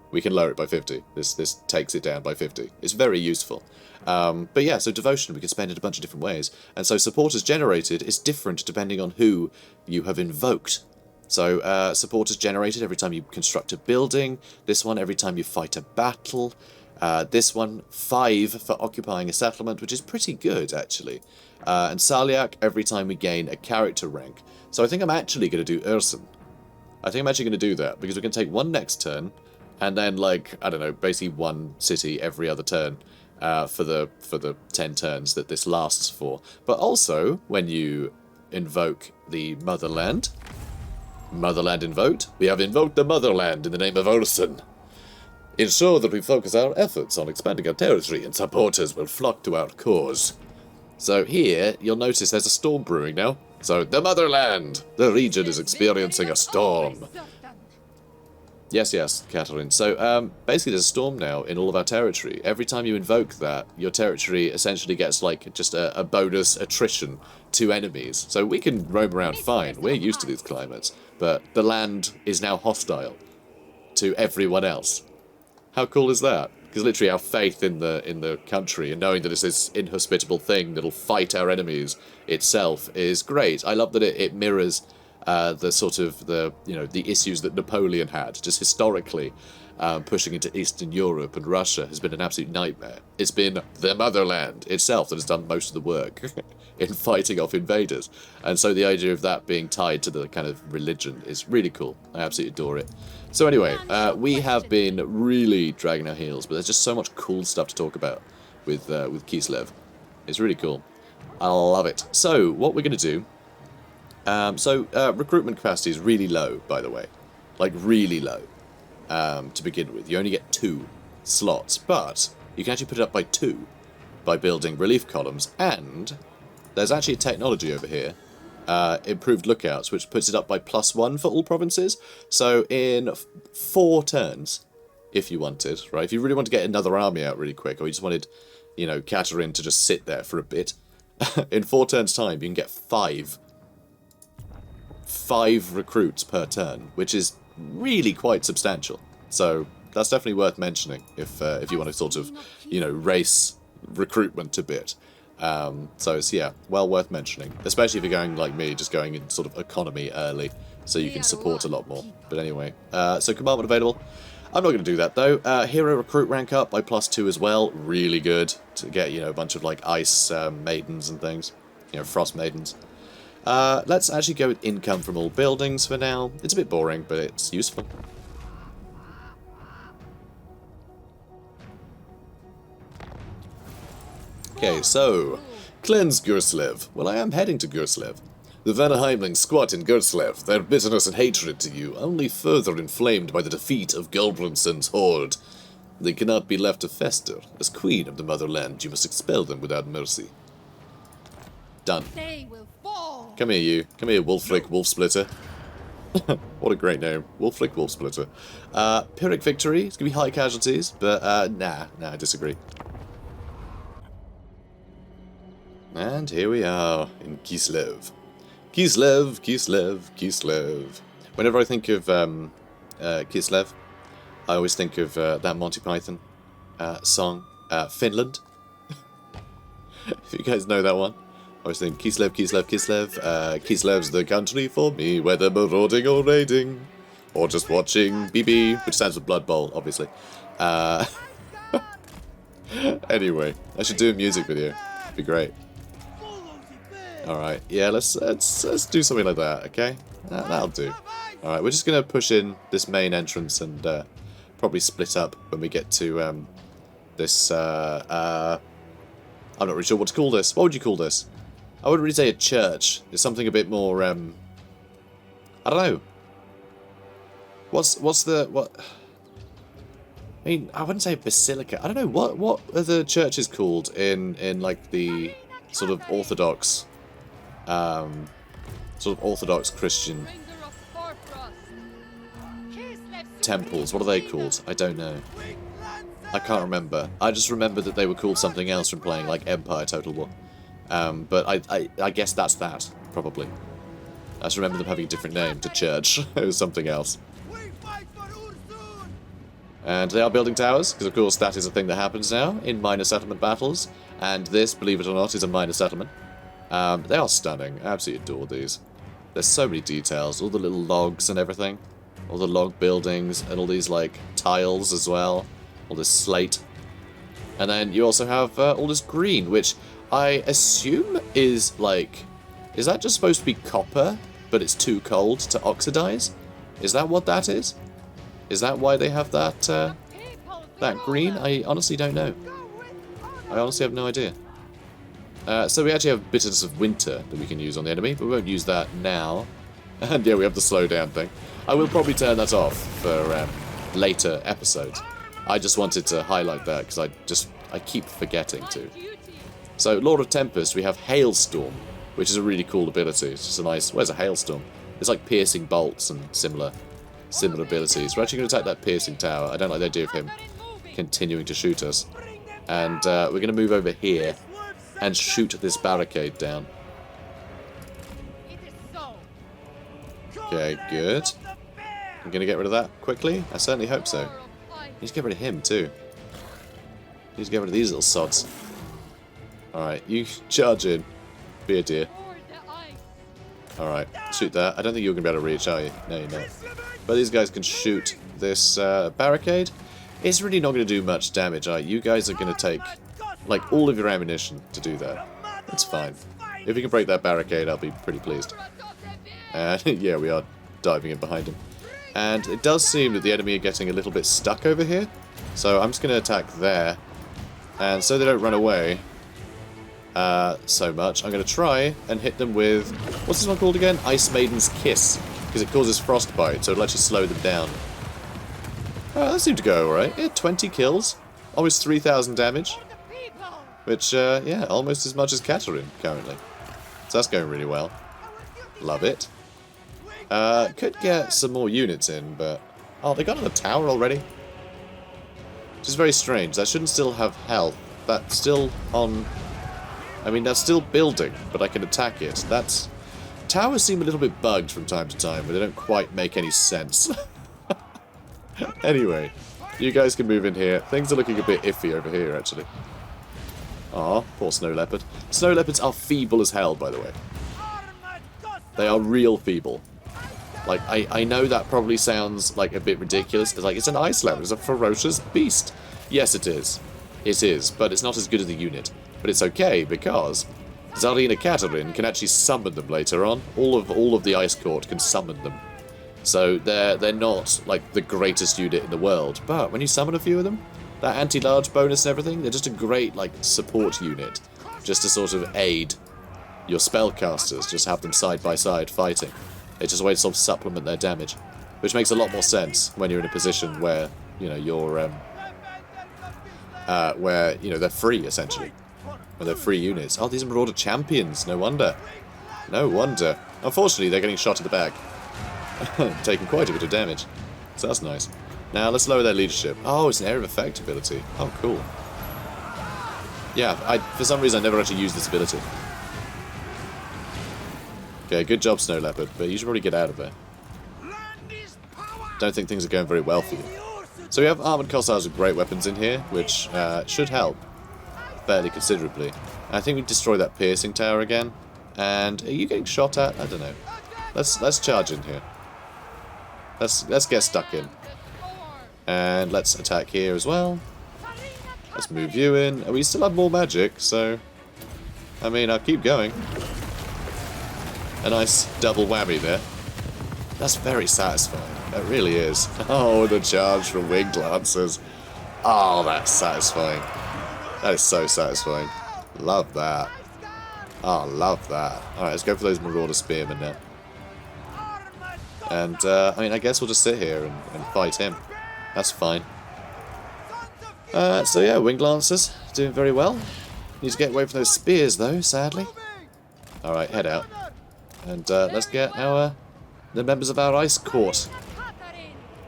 We can lower it by 50. This takes it down by 50. It's very useful. But yeah, so devotion we can spend in a bunch of different ways. And so supporters generated is different depending on who you have invoked. So supporters generated every time you construct a building. This one every time you fight a battle. This one 5 for occupying a settlement, which is pretty good actually. And Saliak every time we gain a character rank. So I think I'm actually going to do Ursun. I think I'm actually going to do that because we can take one next turn. And then, like, I don't know, basically one city every other turn for the 10 turns that this lasts for. But also, when you invoke the motherland invoked, we have invoked the motherland in the name of Ursun. Ensure that we focus our efforts on expanding our territory and supporters will flock to our cause. So here, you'll notice there's a storm brewing now. So, the motherland! The region is experiencing a storm. Yes, Katarin. So, basically there's a storm now in all of our territory. Every time you invoke that, your territory essentially gets, like, just a bonus attrition to enemies. So we can roam around fine. We're used to these climates. But the land is now hostile to everyone else. How cool is that? Because literally our faith in the country and knowing that it's this inhospitable thing that'll fight our enemies itself is great. I love that it mirrors the sort of the issues that Napoleon had, just historically. Pushing into Eastern Europe and Russia has been an absolute nightmare. It's been the motherland itself that has done most of the work in fighting off invaders. And so the idea of that being tied to the kind of religion is really cool. I absolutely adore it. So anyway, we have been really dragging our heels, but there's just so much cool stuff to talk about with Kislev. It's really cool. I love it. So, what we're going to do... recruitment capacity is really low, by the way. Like, really low. To begin with. You only get 2 slots, but you can actually put it up by 2 by building relief columns, and there's actually a technology over here, improved lookouts, which puts it up by +1 for all provinces. So in 4 turns, if you wanted, right, if you really want to get another army out really quick, or you just wanted, Katarin to just sit there for a bit, in 4 turns time you can get 5 recruits per turn, which is really quite substantial. So that's definitely worth mentioning if you want to sort of, race recruitment a bit. So it's, well worth mentioning, especially if you're going like me, just going in sort of economy early, so you can support a lot more. But anyway, so commandment available. I'm not going to do that though. Hero recruit rank up by +2 as well. Really good to get, a bunch of like ice maidens and things, frost maidens. Let's actually go with income from all buildings for now. It's a bit boring, but it's useful. Okay, so, cleanse Kislev. Well, I am heading to Kislev. The Vanaheimlings squat in Kislev, their bitterness and hatred to you only further inflamed by the defeat of Gulbrandsen's horde. They cannot be left to fester. As queen of the motherland, you must expel them without mercy. Done. They will fall. Come here, you. Come here, Wolfric Wolfsplitter. What a great name. Wolfric Wolfsplitter. Pyrrhic victory. It's going to be high casualties, but nah, I disagree. And here we are in Kislev. Kislev. Whenever I think of Kislev, I always think of that Monty Python song, Finland. If you guys know that one. I always think Kislev. Kislev's the country for me, whether marauding or raiding, or just watching BB, which stands for Blood Bowl, obviously. Anyway, I should do a music video. It'd be great. Alright, yeah, let's do something like that, okay? That'll do. Alright, we're just going to push in this main entrance and probably split up when we get to this, I'm not really sure what to call this. What would you call this? I wouldn't really say a church. It's something a bit more, I don't know. What? I mean, I wouldn't say a basilica. I don't know, what are the churches called in like, the sort of Orthodox... Orthodox Christian temples. What are they called? I don't know. I can't remember. I just remember that they were called something else from playing like Empire Total War. But I guess that's that, probably. I just remember them having a different name to church. It was something else. And they are building towers, because of course that is a thing that happens now in minor settlement battles. And this, believe it or not, is a minor settlement. They are stunning. I absolutely adore these. There's so many details. All the little logs and everything. All the log buildings and all these, like, tiles as well. All this slate. And then you also have all this green, which I assume is, like... Is that just supposed to be copper, but it's too cold to oxidize? Is that what that is? Is that why they have that, that green? I honestly don't know. I honestly have no idea. So we actually have bitterness of winter that we can use on the enemy, but we won't use that now. And yeah, we have the slowdown thing. I will probably turn that off for later episodes. I just wanted to highlight that because I keep forgetting to. So Lord of Tempest, we have Hailstorm, which is a really cool ability. It's just a nice... Where's a Hailstorm? It's like piercing bolts and similar similar abilities. We're actually going to attack that piercing tower. I don't like the idea of him continuing to shoot us. And we're going to move over here and shoot this barricade down. Okay, good. I'm going to get rid of that quickly. I certainly hope so. Need to get rid of him too. Need to get rid of these little sods. Alright, you charge in. Be a dear. Alright, shoot that. I don't think you're going to be able to reach, are you? No, you're not. But these guys can shoot this barricade. It's really not going to do much damage. You guys are going to take, like, all of your ammunition to do that. That's fine. If you can break that barricade, I'll be pretty pleased. And yeah, we are diving in behind him. And it does seem that the enemy are getting a little bit stuck over here. So I'm just going to attack there. And so they don't run away so much, I'm going to try and hit them with... What's this one called again? Ice Maiden's Kiss. Because it causes frostbite, so it'll actually slow them down. That seemed to go alright. Yeah, 20 kills. Almost 3,000 damage. Which, yeah, almost as much as Katarin currently. So that's going really well. Love it. Could get some more units in, but... Oh, they got on the tower already? Which is very strange. That shouldn't still have health. That's still on... I mean, that's still building, but I can attack it. That's... Towers seem a little bit bugged from time to time, but they don't quite make any sense. Anyway, you guys can move in here. Things are looking a bit iffy over here, actually. Aw, poor snow leopard. Snow leopards are feeble as hell, by the way. They are real feeble. Like, I know that probably sounds like a bit ridiculous. It's like, it's an ice leopard, it's a ferocious beast. Yes, it is. It is, but it's not as good as the unit. But it's okay, because Tzarina Katarin can actually summon them later on. All of the Ice Court can summon them. So they're not, like, the greatest unit in the world. But when you summon a few of them, that anti-large bonus and everything, they're just a great, like, support unit. Just to sort of aid your spellcasters, just have them side by side fighting. It's just a way to sort of supplement their damage. Which makes a lot more sense when you're in a position where, you know, you're, where, you know, they're free, essentially. Where they're free units. Oh, these are Marauder champions, no wonder. No wonder. Unfortunately, they're getting shot in the back. Taking quite a bit of damage. So that's nice. Now, let's lower their leadership. Oh, it's an area of effect ability. Oh, cool. Yeah, for some reason I never actually used this ability. Okay, good job, Snow Leopard, but you should probably get out of there. Don't think things are going very well for you. So we have armored Cossas with great weapons in here, which should help fairly considerably. I think we destroy that piercing tower again. And are you getting shot at? I don't know. Let's charge in here. Let's get stuck in. And let's attack here as well. Let's move you in. We still have more magic, so... I mean, I'll keep going. A nice double whammy there. That's very satisfying. That really is. Oh, the charge from Winged Lancers. Oh, that's satisfying. That is so satisfying. Love that. Oh, love that. Alright, let's go for those Marauder Spearmen now. And, I mean, I guess we'll just sit here and fight him. That's fine. So yeah, Winged Lancers, doing very well. Need to get away from those spears, though, sadly. Alright, head out. And, let's get the members of our Ice Court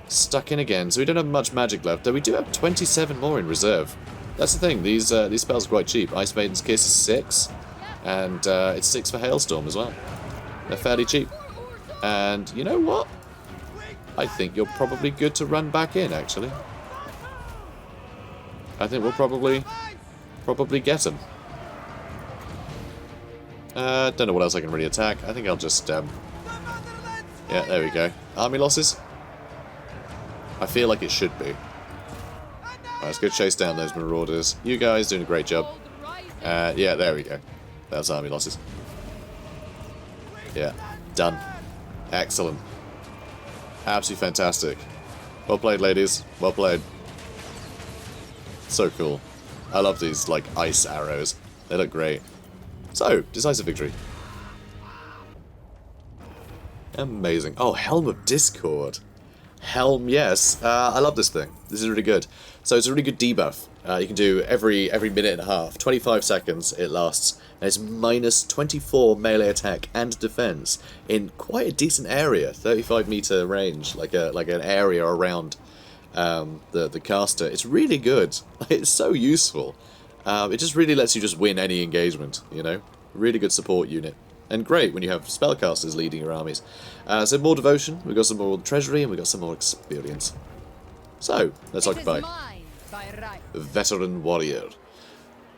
stuck in again. So we don't have much magic left, though we do have 27 more in reserve. That's the thing, these spells are quite cheap. Ice Maiden's Kiss is 6, and it's 6 for Hailstorm as well. They're fairly cheap. And you know what? I think you're probably good to run back in, actually. I think we'll probably get them. Don't know what else I can really attack. I think I'll just, yeah, there we go. Army losses? I feel like it should be. Alright, let's go chase down those Marauders. You guys doing a great job. Yeah, there we go. That's army losses. Yeah, done. Excellent. Absolutely fantastic. Well played, ladies. Well played. So cool. I love these, like, ice arrows. They look great. So, decisive victory. Amazing. Oh, Helm of Discord. Helm, yes. I love this thing. This is really good. So it's a really good debuff. You can do every minute and a half. 25 seconds it lasts. And it's minus 24 melee attack and defense in quite a decent area. 35-meter range, like an area around the caster. It's really good. It's so useful. It just really lets you just win any engagement, you know? Really good support unit. And great when you have spellcasters leading your armies. So more devotion, we've got some more treasury, and we've got some more experience. So, let's occupy. Veteran warrior.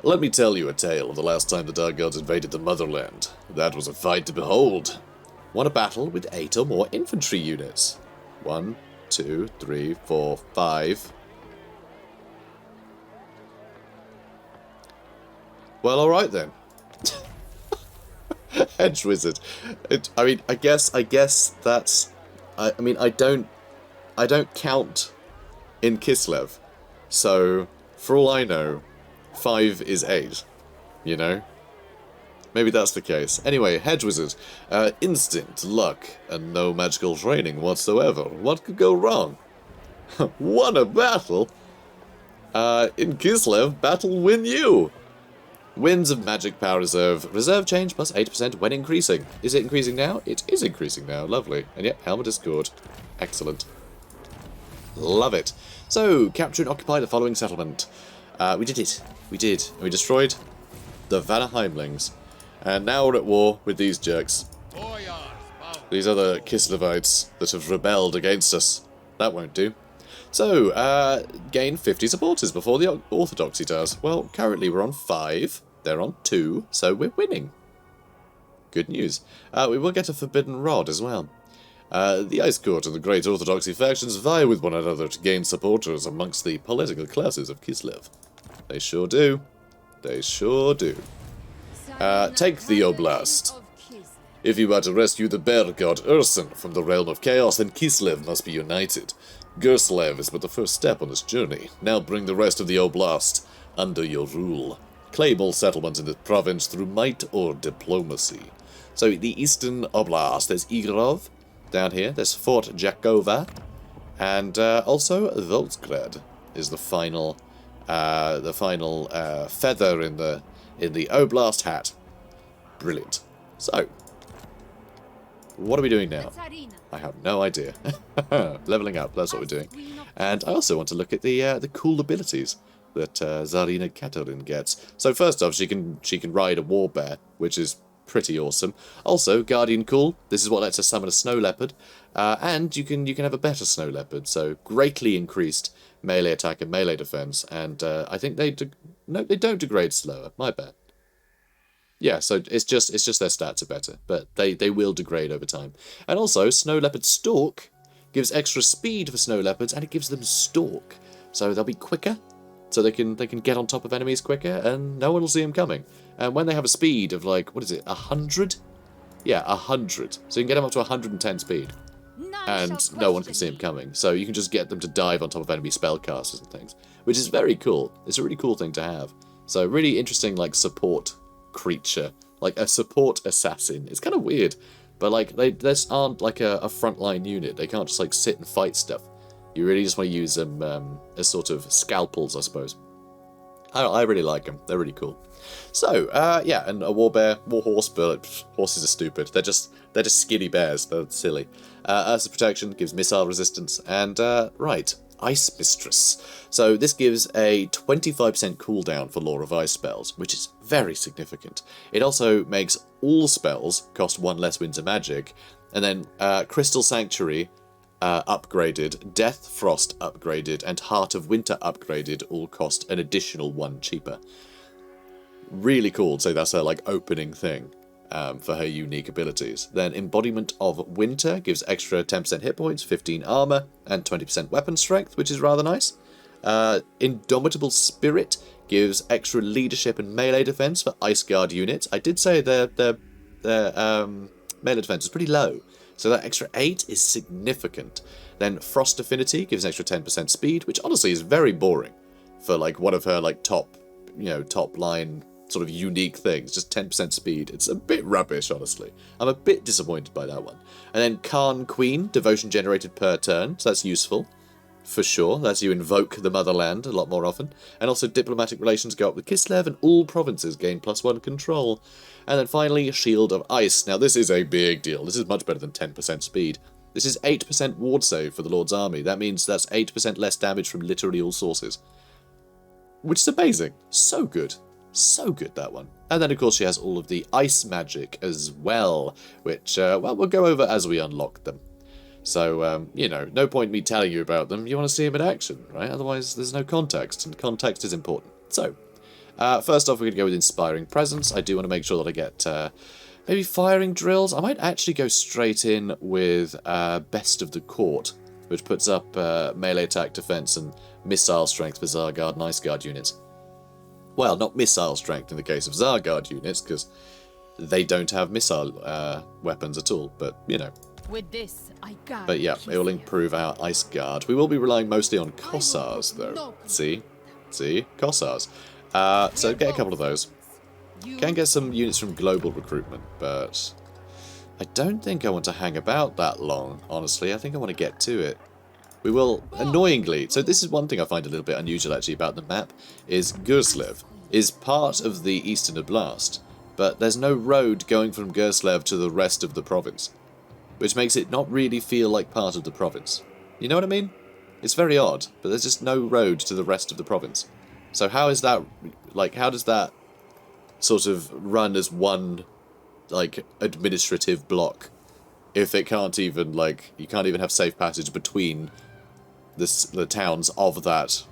Let me tell you a tale of the last time the Dark Gods invaded the motherland. That was a fight to behold. Won a battle with 8 or more infantry units. 1, 2, 3, 4, 5. Well, alright then. Hedge wizard. I guess that's. I mean, I don't count in Kislev, so for all I know, 5 is 8. You know, maybe that's the case. Anyway, hedge wizard, instinct, luck, and no magical training whatsoever. What could go wrong? Won a battle. In Kislev, battle win you. Winds of magic power reserve. Reserve change plus 8% when increasing. Is it increasing now? It is increasing now. Lovely. And yet, helmet is scored. Excellent. Love it. So, capture and occupy the following settlement. We did it. We did. And we destroyed the Vanaheimlings. And now we're at war with these jerks. These other Kislevites that have rebelled against us. That won't do. So, gain 50 supporters before the Orthodoxy does. Well, currently we're on 5, they're on 2, so we're winning. Good news. We will get a Forbidden Rod as well. The Ice Court and the Great Orthodoxy factions vie with one another to gain supporters amongst the political classes of Kislev. They sure do. They sure do. Take the oblast. If you are to rescue the bear god Ursun from the realm of chaos, then Kislev must be united. Gerslev is but the first step on this journey. Now bring the rest of the oblast under your rule. Claim all settlements in this province through might or diplomacy. So the eastern oblast, there's Igorov down here, there's Fort Jakova, and also Voltsgrad is the final feather in the oblast hat. Brilliant. So, what are we doing now? I have no idea. Leveling up, that's what we're doing. And I also want to look at the cool abilities that Tzarina Katarin gets. So first off, she can ride a war bear, which is pretty awesome. Also, Guardian Cool. This is what lets her summon a snow leopard, and you can have a better snow leopard. So greatly increased melee attack and melee defense. And I think they don't degrade slower. My bad. Yeah, so it's just their stats are better, but they will degrade over time. And also, Snow Leopard Stalk gives extra speed for Snow Leopards, and it gives them Stalk, so they'll be quicker, so they can get on top of enemies quicker, and no one will see them coming. And when they have a speed of like 100? Yeah, 100. So you can get them up to 110 speed, and no one can see them coming. So you can just get them to dive on top of enemy spellcasters and things, which is very cool. It's a really cool thing to have. So really interesting, like support creature, like a support assassin. It's kind of weird, but like they aren't like a frontline unit. They can't just like sit and fight stuff. You really just want to use them as sort of scalpels, I suppose. I really like them. They're really cool. So yeah, and a war horse, but horses are stupid. They're just skinny bears. They're silly. Ursa protection gives missile resistance, and right. Ice Mistress. So this gives a 25% cooldown for Lore of Ice spells, which is very significant. It also makes all spells cost 1 less Winds of Magic, and then Crystal Sanctuary upgraded, Death Frost upgraded, and Heart of Winter upgraded all cost an additional 1 cheaper. Really cool. So that's her like opening thing. For her unique abilities. Then Embodiment of Winter gives extra 10% hit points, 15 armor, and 20% weapon strength, which is rather nice. Indomitable Spirit gives extra leadership and melee defense for Ice Guard units. I did say their melee defense is pretty low, so that extra 8 is significant. Then Frost Affinity gives an extra 10% speed, which honestly is very boring for like one of her like top line sort of unique things, just 10% speed. It's a bit rubbish, honestly. I'm a bit disappointed by that one. And then Khan Queen, devotion generated per turn, so that's useful. for sure. That's you invoke the motherland a lot more often. And also diplomatic relations go up with Kislev, and all provinces gain +1 control. And then finally, Shield of Ice. Now this is a big deal. This is much better than 10% speed. This is 8% ward save for the Lord's army. That means that's 8% less damage from literally all sources. Which is amazing. So good. So good, that one. And then, of course, she has all of the ice magic as which, well, we'll go over as we unlock them. So, you know, no point me telling you about them. You want to see them in action, right? Otherwise, there's no context, and context is important. So, first off, we're going to go with Inspiring Presence. I do want to make sure that I get maybe Firing Drills. I might actually go straight in with Best of the Court, which puts up melee attack, defense, and missile strength for Zargard and Ice Guard units. Well, not missile strength in the case of Zargard units, because they don't have missile weapons at all, but, you know. With this, I got. But yeah, it will improve our Ice Guard. We will be relying mostly on Cossas, though. See? Cossas. So get a couple of those. Can get some units from global recruitment, but I don't think I want to hang about that long, honestly. I think I want to get to it. We will, annoyingly, so this is one thing I find a little bit unusual actually about the map, is Kislev is part of the Eastern Oblast, but there's no road going from Kislev to the rest of the province, which makes it not really feel like part of the province. You know what I mean? It's very odd, but there's just no road to the rest of the province. So how is that, like, how does that sort of run as one, like, administrative block if it can't even, like, you can't even have safe passage between the towns of that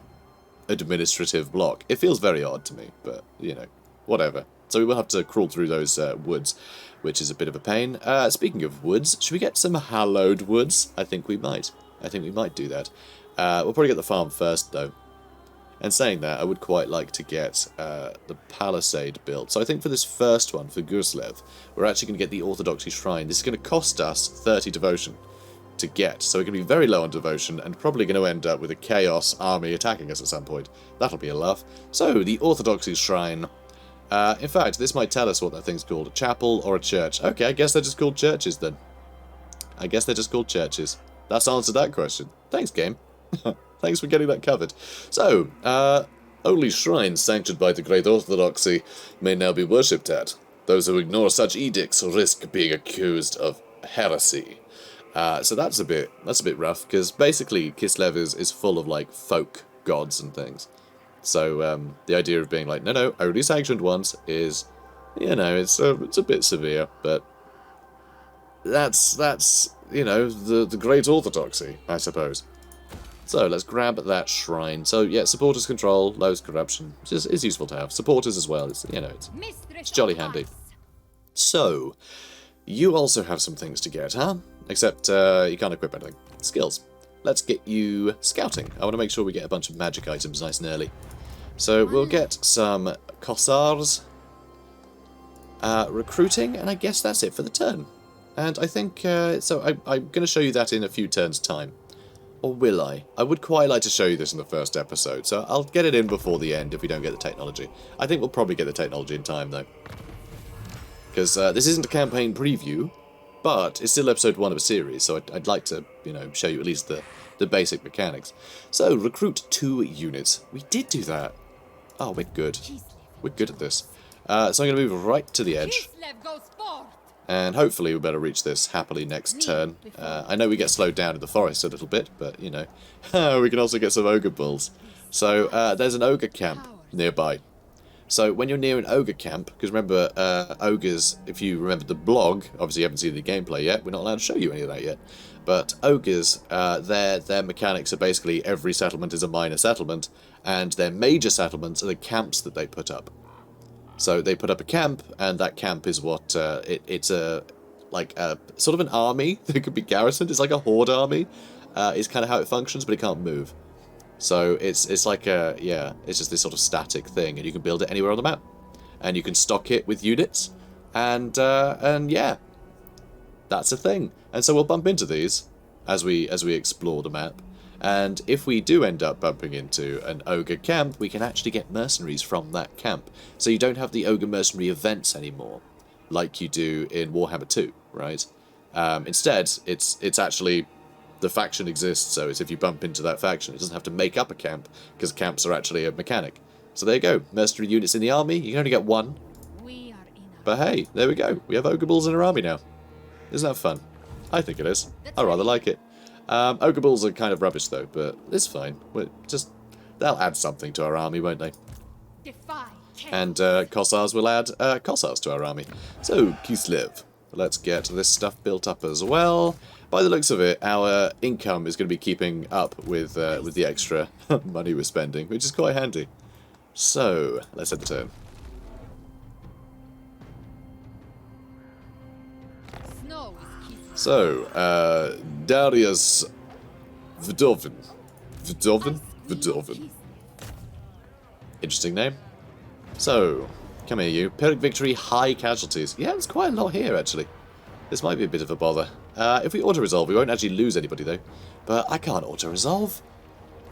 administrative block? It feels very odd to me, but, you know, whatever. So we will have to crawl through those woods, which is a bit of a pain. Speaking of woods, should we get some Hallowed Woods? I think we might. I think we might do that. We'll probably get the farm first, though. And saying that, I would quite like to get the palisade built. So I think for this first one, for Kislev, we're actually going to get the Orthodoxy Shrine. This is going to cost us 30 devotion to get. So we're going to be very low on devotion and probably going to end up with a Chaos army attacking us at some point. That'll be a laugh. So, the Orthodoxy Shrine. In fact, this might tell us what that thing's called. A chapel or a church. Okay, I guess they're just called churches then. I guess they're just called churches. That's answered that question. Thanks, game. Thanks for getting that covered. So, only shrines sanctioned by the Great Orthodoxy may now be worshipped at. Those who ignore such edicts risk being accused of heresy. So that's a bit rough, because basically Kislev is full of, like, folk gods and things. So the idea of being like, no, only sanctioned ones is, you know, it's a bit severe, but that's you know, the Great Orthodoxy, I suppose. So let's grab that shrine. So yeah, supporters control, lowers corruption. It's useful to have. Supporters as well. It's, you know, it's jolly handy. So you also have some things to get, huh? Except you can't equip anything. Skills. Let's get you scouting. I want to make sure we get a bunch of magic items nice and early. So we'll get some Cossars, recruiting, and I guess that's it for the turn. And I think, so I'm going to show you that in a few turns' time. Or will I? I would quite like to show you this in the first episode, so I'll get it in before the end if we don't get the technology. I think we'll probably get the technology in time, though. Because this isn't a campaign preview, but it's still episode 1 of a series, so I'd like to, you know, show you at least the basic mechanics. So, recruit 2 units. We did do that. Oh, we're good. We're good at this. So I'm going to move right to the edge. And hopefully we better reach this happily next turn. I know we get slowed down in the forest a little bit, but, you know, we can also get some ogre bulls. So there's an ogre camp nearby. So when you're near an ogre camp, because remember, ogres, if you remember the blog, obviously you haven't seen the gameplay yet, we're not allowed to show you any of that yet, but ogres, their mechanics are basically every settlement is a minor settlement, and their major settlements are the camps that they put up. So they put up a camp, and that camp is what, it's a, like, a sort of an army that could be garrisoned. It's like a horde army, is kind of how it functions, but it can't move. So it's like a, yeah, it's just this sort of static thing, and you can build it anywhere on the map. And you can stock it with units, and yeah, that's a thing. And so we'll bump into these as we explore the map. And if we do end up bumping into an ogre camp, we can actually get mercenaries from that camp. So you don't have the ogre mercenary events anymore, like you do in Warhammer 2, right? Instead, it's actually the faction exists, so it's if you bump into that faction. It doesn't have to make up a camp, because camps are actually a mechanic. So there you go. Mercenary units in the army. You can only get one. But hey, there we go. We have ogre bulls in our army now. Isn't that fun? I think it is. I rather like it. Ogre bulls are kind of rubbish though, but it's fine. They'll add something to our army, won't they? And Cossas will add Cossas to our army. So, Kislev. Let's get this stuff built up as well. By the looks of it, our income is going to be keeping up with the extra money we're spending, which is quite handy. So, let's end the turn. So, Darius Vdovin. Vdovin. Interesting name. So, come here you. Pyrrhic victory, high casualties. Yeah, there's quite a lot here, actually. This might be a bit of a bother. If we auto-resolve, we won't actually lose anybody, though. But I can't auto-resolve.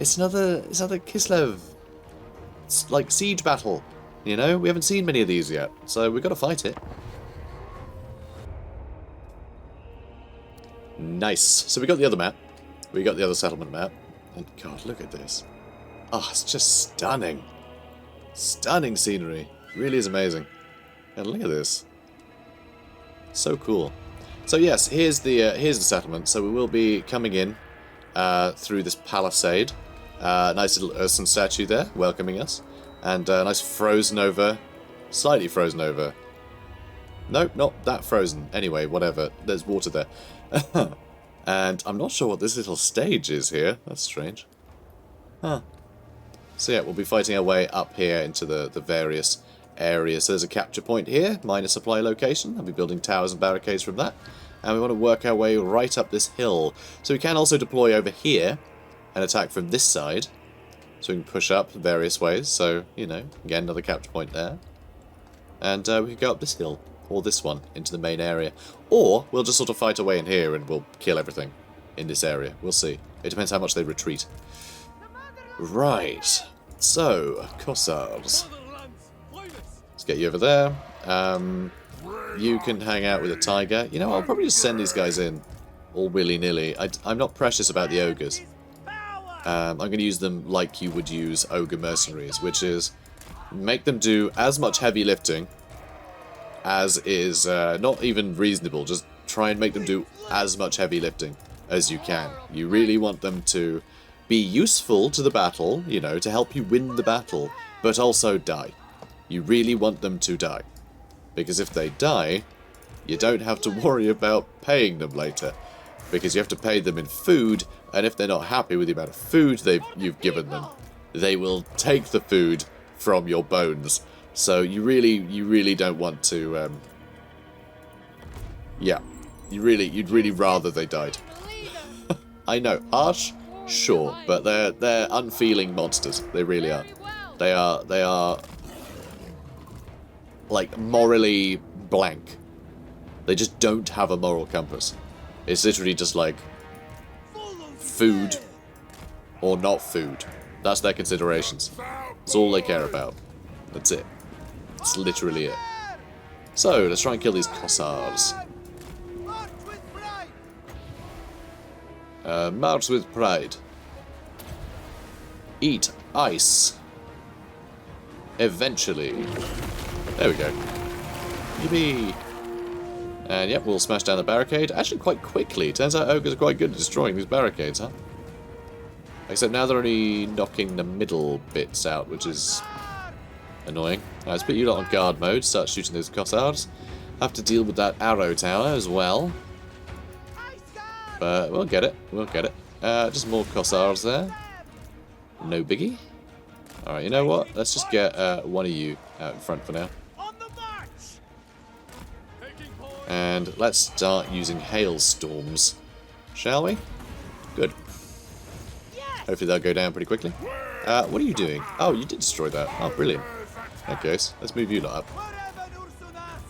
It's another Kislev, like, siege battle. You know, we haven't seen many of these yet, so we've got to fight it. Nice. So we got the other map. We got the other settlement map. And God, look at this. Oh, it's just stunning. Stunning scenery. Really is amazing. And look at this. So cool. So yes, here's the settlement. So we will be coming in through this palisade. Nice little Ursun statue there, welcoming us. And nice frozen over, slightly frozen over. Nope, not that frozen. Anyway, whatever. There's water there. And I'm not sure what this little stage is here. That's strange. Huh. So yeah, we'll be fighting our way up here into the various areas. So there's a capture point here, minor supply location. I'll be building towers and barricades from that. And we want to work our way right up this hill. So we can also deploy over here and attack from this side. So we can push up various ways. So, you know, again, another capture point there. And we can go up this hill. Or this one, into the main area. Or we'll just sort of fight away in here and we'll kill everything in this area. We'll see. It depends how much they retreat. Right. So, Cossas. Let's get you over there. You can hang out with a tiger. You know, I'll probably just send these guys in all willy-nilly. I'm not precious about the ogres. I'm going to use them like you would use ogre mercenaries, which is make them do as much heavy lifting as is not even reasonable. Just try and make them do as much heavy lifting as you can. You really want them to be useful to the battle, you know, to help you win the battle, but also die. You really want them to die. Because if they die, you don't have to worry about paying them later. Because you have to pay them in food, and if they're not happy with the amount of food you've given them, they will take the food from your bones. So you really don't want to, yeah, you'd really rather they died. I know, harsh, sure, but they're unfeeling monsters. They really are. They are like morally blank. They just don't have a moral compass. It's literally just like food or not food. That's their considerations. That's all they care about. That's it. That's literally it. So, let's try and kill these Cossas. March with pride. Eat ice. Eventually. There we go. Yippee! And yep, we'll smash down the barricade. Actually, quite quickly. Turns out ogres are quite good at destroying these barricades, huh? Except now they're only knocking the middle bits out, which is annoying. Right, let's put you lot on guard mode. Start shooting those Cossas. Have to deal with that arrow tower as well. But we'll get it. We'll get it. Just more Cossas there. No biggie. Alright, you know what? Let's just get one of you out in front for now. And let's start using hailstorms. Shall we? Good. Hopefully they'll go down pretty quickly. What are you doing? Oh, you did destroy that. Oh, brilliant. Okay, so let's move you lot up.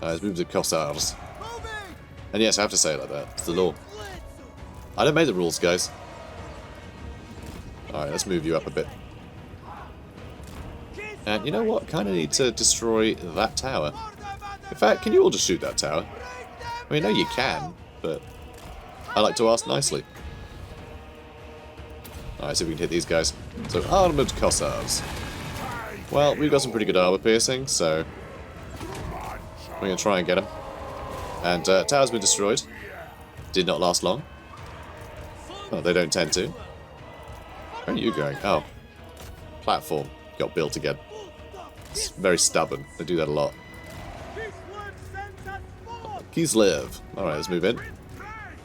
Let's move the Cossas. And yes, I have to say it like that. It's the law. I don't make the rules, guys. Alright, let's move you up a bit. And you know what? Kind of need to destroy that tower. In fact, can you all just shoot that tower? I mean, I know you can, but I like to ask nicely. Alright, see if we can hit these guys. So, armoured Cossas. Well, we've got some pretty good armour piercing, so we're going to try and get them. And tower's been destroyed. Did not last long. Oh, they don't tend to. Where are you going? Oh. Platform got built again. It's very stubborn. They do that a lot. Kislev. Alright, let's move in.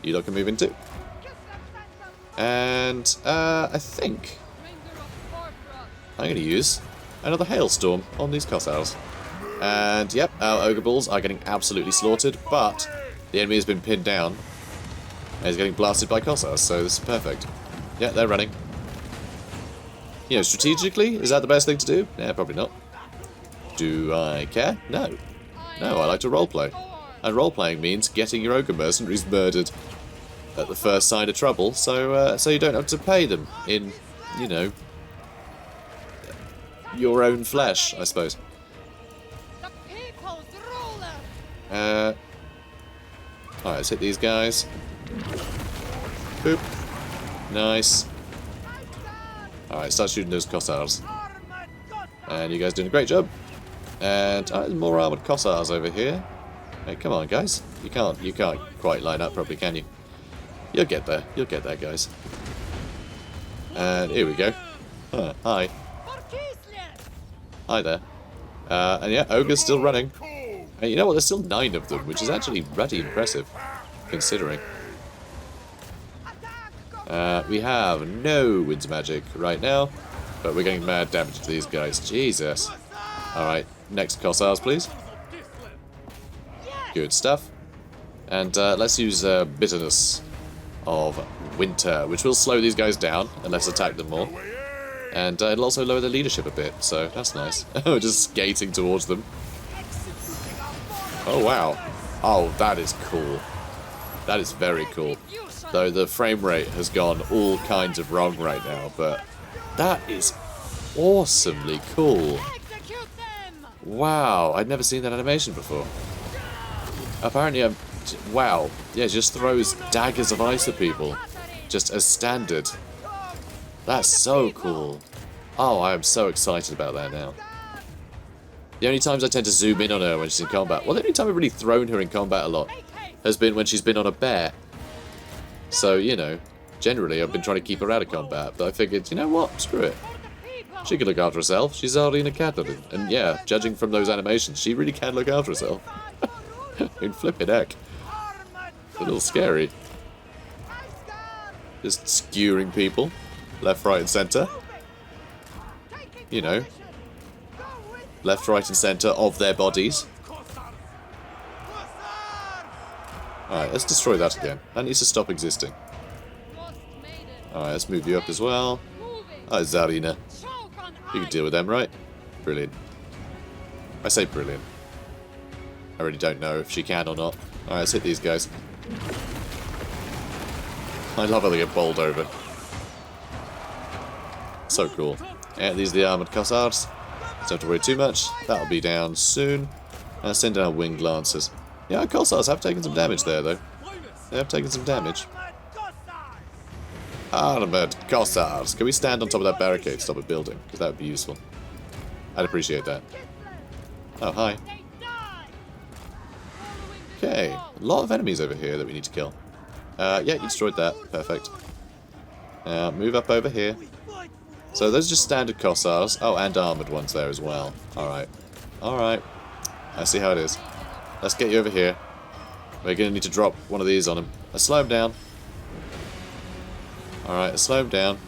You lot can move in too. And I think I'm going to use another hailstorm on these Cossas. And yep, our ogre bulls are getting absolutely slaughtered, but the enemy has been pinned down and is getting blasted by Cossas, so this is perfect. Yeah, they're running. You know, strategically, is that the best thing to do? Yeah, probably not. Do I care? No. No, I like to roleplay. And roleplaying means getting your ogre mercenaries murdered at the first sign of trouble, so so you don't have to pay them in, you know, your own flesh, I suppose. Alright, let's hit these guys. Boop. Nice. Alright, start shooting those Cossars. And you guys doing a great job. And there's more armoured Cossars over here. Hey, come on, guys. You can't quite line up properly, can you? You'll get there. You'll get there, guys. And here we go. Hi. Hi there. And yeah, ogre's still running. And you know what? There's still 9 of them, which is actually pretty impressive, considering. We have no winds magic right now, but we're getting mad damage to these guys. Jesus. Alright, next Cossars, please. Good stuff. And let's use Bitterness of Winter, which will slow these guys down, and let's attack them more. And it'll also lower their leadership a bit, so that's nice. We're just skating towards them. Oh, wow. Oh, that is cool. That is very cool. Though the frame rate has gone all kinds of wrong right now, but that is awesomely cool. Wow, I'd never seen that animation before. Apparently, wow. Yeah, just throws daggers of ice at people. Just as standard. That's so cool. Oh, I am so excited about that now. The only times I tend to zoom in on her when she's in combat, well, the only time I've really thrown her in combat a lot has been when she's been on a bear. So, you know, generally I've been trying to keep her out of combat, but I figured, you know what, screw it. She can look after herself. She's Tzarina Katarin. And yeah, judging from those animations, she really can look after herself. In flippin' heck. It's a little scary. Just skewering people. Left, right, and centre. You know. Left, right, and centre of their bodies. Alright, let's destroy that again. That needs to stop existing. Alright, let's move you up as well. Oh, Tzarina. You can deal with them, right? Brilliant. I say brilliant. I really don't know if she can or not. Alright, let's hit these guys. I love how they get bowled over. So cool. Yeah, these are the armoured Cossars. Don't have to worry too much. That'll be down soon. Send down winged lancers. Yeah, our Cossars have taken some damage there, though. They have taken some damage. Armoured Cossars. Can we stand on top of that barricade to stop it building? Because that would be useful. I'd appreciate that. Oh, hi. Okay. A lot of enemies over here that we need to kill. Yeah, you destroyed that. Perfect. Move up over here. So those are just standard Cossars. Oh, and armoured ones there as well. Alright. Alright. I see how it is. Let's get you over here. We're going to need to drop one of these on him. Let's slow him down. Alright, let's slow him down.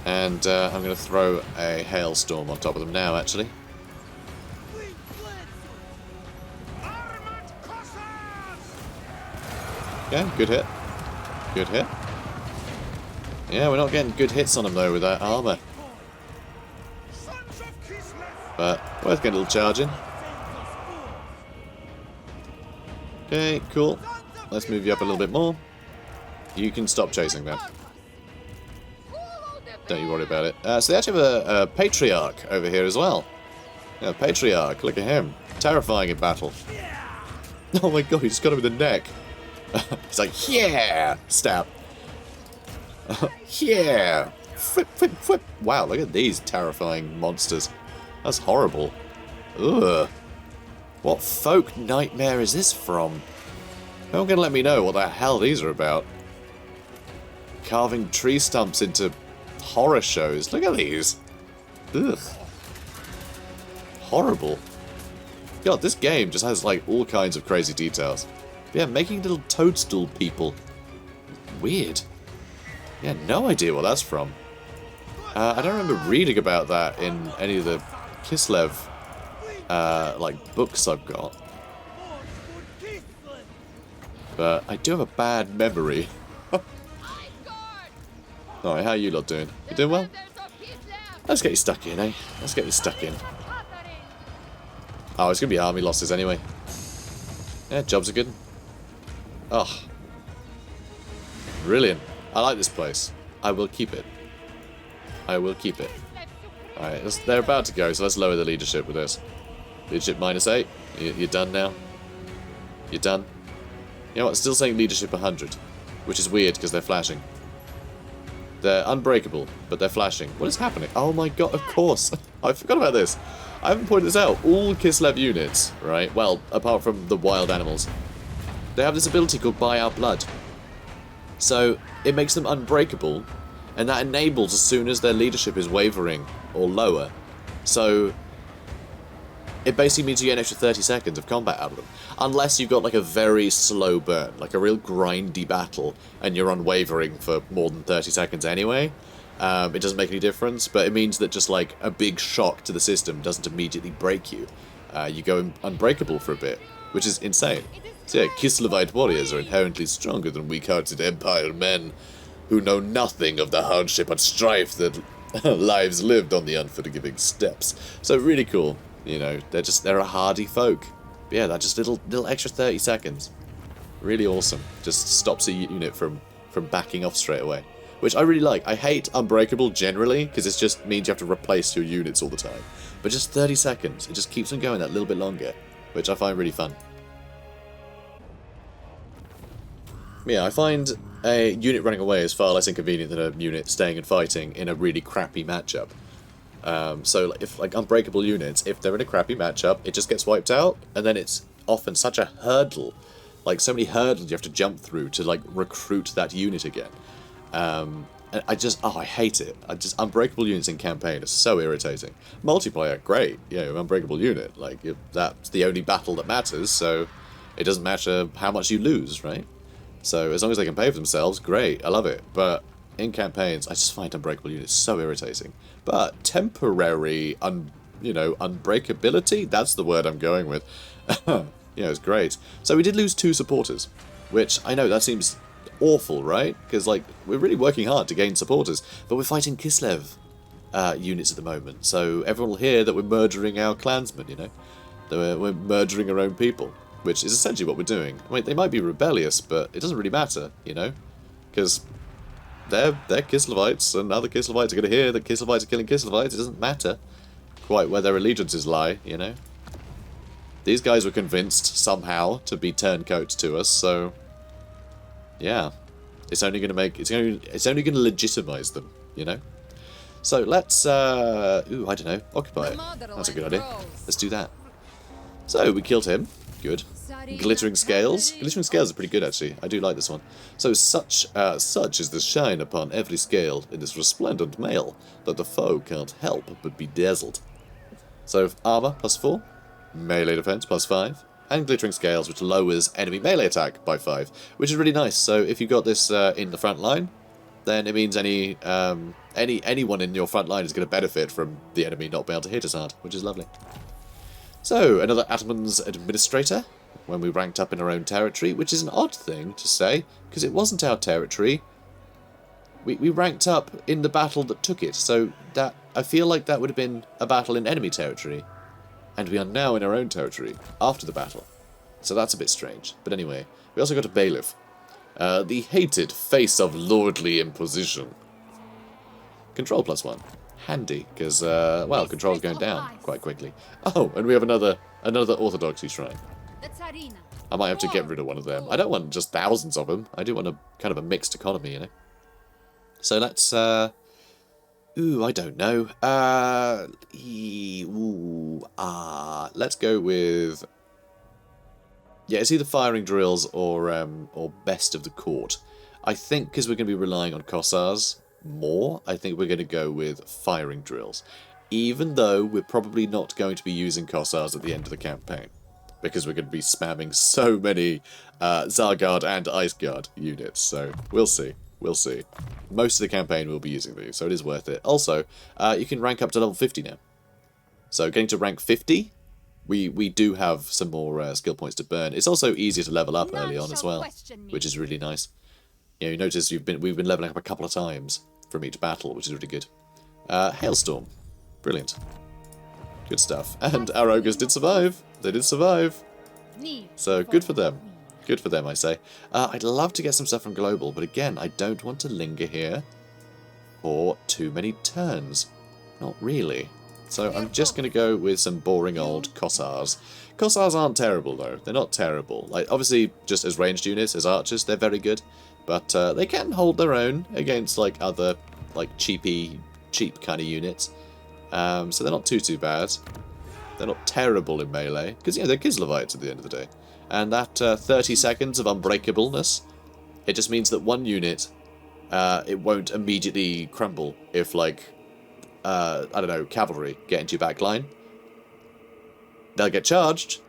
And I'm going to throw a hailstorm on top of them now, actually. Okay, good hit. Good hit. Yeah, we're not getting good hits on them, though, with that armour. But worth getting a little charge in. Okay, cool. Let's move you up a little bit more. You can stop chasing them. Don't you worry about it. So they actually have a Patriarch over here as well. Yeah, Patriarch, look at him. Terrifying in battle. Oh my god, he just got him in the neck. He's like, yeah! Stab. Yeah! Flip, flip, flip! Wow, look at these terrifying monsters. That's horrible. Ugh. What folk nightmare is this from? No one can let me know what the hell these are about. Carving tree stumps into horror shows. Look at these. Ugh. Horrible. God, this game just has like all kinds of crazy details. Yeah, making little toadstool people. Weird. Yeah, no idea what that's from. I don't remember reading about that in any of the Kislev like books I've got. But I do have a bad memory. Alright, how are you lot doing? You doing well? Let's get you stuck in, eh? Let's get you stuck in. Oh, it's going to be army losses anyway. Yeah, jobs are good. Oh. Brilliant. I like this place. I will keep it. I will keep it. Alright, they're about to go, so let's lower the leadership with this. Leadership -8. You're done now? You're done? You know what, still saying leadership 100. Which is weird, because they're flashing. They're unbreakable, but they're flashing. What is happening? Oh my god, of course. I forgot about this. I haven't pointed this out. All Kislev units, right? Well, apart from the wild animals. They have this ability called Buy Our Blood. So, it makes them unbreakable, and that enables as soon as their leadership is wavering or lower. So, it basically means you get an extra 30 seconds of combat out of them. Unless you've got like a very slow burn, like a real grindy battle, and you're unwavering for more than 30 seconds anyway. It doesn't make any difference, but it means that just like a big shock to the system doesn't immediately break you. You go unbreakable for a bit, which is insane. So yeah, Kislevite warriors are inherently stronger than weak-hearted Empire men who know nothing of the hardship and strife that lives lived on the unforgiving steppes. So really cool, you know, they're a hardy folk. But yeah, that just little extra 30 seconds. Really awesome. Just stops a unit from backing off straight away. Which I really like. I hate Unbreakable generally, because it just means you have to replace your units all the time. But just 30 seconds, it just keeps them going that little bit longer, which I find really fun. Yeah, I find a unit running away is far less inconvenient than a unit staying and fighting in a really crappy matchup. So if like Unbreakable units, if they're in a crappy matchup, it just gets wiped out, and then it's often such a hurdle, like so many hurdles you have to jump through to like recruit that unit again. And I hate it. Unbreakable units in campaign are so irritating. Multiplayer, great, you know, Unbreakable unit, like that's the only battle that matters, so it doesn't matter how much you lose, right? So as long as they can pay for themselves, great, I love it. But in campaigns, I just find Unbreakable units so irritating. But temporary, unbreakability, that's the word I'm going with. Yeah, it's great. So we did lose 2 supporters, which I know that seems awful, right? Because like we're really working hard to gain supporters, but we're fighting Kislev units at the moment. So everyone will hear that we're murdering our clansmen, you know, that we're murdering our own people. Which is essentially what we're doing. I mean, they might be rebellious, but it doesn't really matter, you know? Because they're Kislevites, and other Kislevites are going to hear that Kislevites are killing Kislevites. It doesn't matter quite where their allegiances lie, you know? These guys were convinced, somehow, to be turncoats to us, so... yeah. It's only going to make... It's only going to legitimize them, you know? So, let's, I don't know, occupy it. That's a good idea. Let's do that. So, we killed him. Good. Glittering scales. Glittering scales are pretty good, actually. I do like this one. So such is the shine upon every scale in this resplendent mail that the foe can't help but be dazzled. So armor +4, melee defense +5, and glittering scales, which lowers enemy melee attack by 5, which is really nice. So if you got this in the front line, then it means anyone in your front line is going to benefit from the enemy not being able to hit as hard, which is lovely. So, another Ataman's Administrator, when we ranked up in our own territory, which is an odd thing to say, because it wasn't our territory. We ranked up in the battle that took it, so that I feel like that would have been a battle in enemy territory, and we are now in our own territory after the battle. So that's a bit strange. But anyway, we also got a Bailiff. The hated face of lordly imposition. Control +1. Handy, because, well, control's going down quite quickly. Oh, and we have another Orthodoxy Shrine. I might have to get rid of one of them. I don't want just thousands of them. I do want a kind of a mixed economy, you know? So let's, ooh, I don't know. Let's go with, yeah, it's either firing drills or best of the court. I think because we're going to be relying on Cossas more, I think we're going to go with firing drills. Even though we're probably not going to be using Cossas at the end of the campaign. Because we're going to be spamming so many Zarguard and Ice Guard units. So, we'll see. We'll see. Most of the campaign we'll be using these, so it is worth it. Also, you can rank up to level 50 now. So, getting to rank 50, we do have some more skill points to burn. It's also easier to level up early on as well, which is really nice. You know, you notice we've been leveling up a couple of times from each battle, which is really good. Hailstorm. Brilliant. Good stuff. And our ogres did survive. They did survive. So, good for them. Good for them, I say. I'd love to get some stuff from Global, but again, I don't want to linger here for too many turns. Not really. So, I'm just going to go with some boring old Cossars. Cossars aren't terrible, though. They're not terrible. Like, obviously, just as ranged units, as archers, they're very good. But they can hold their own against, like, other, like, cheap kind of units. So they're not too bad. They're not terrible in melee, because, you know, they're Kislevites at the end of the day. And that 30 seconds of unbreakableness, it just means that one unit, it won't immediately crumble if, like, I don't know, cavalry get into your back line. They'll get charged,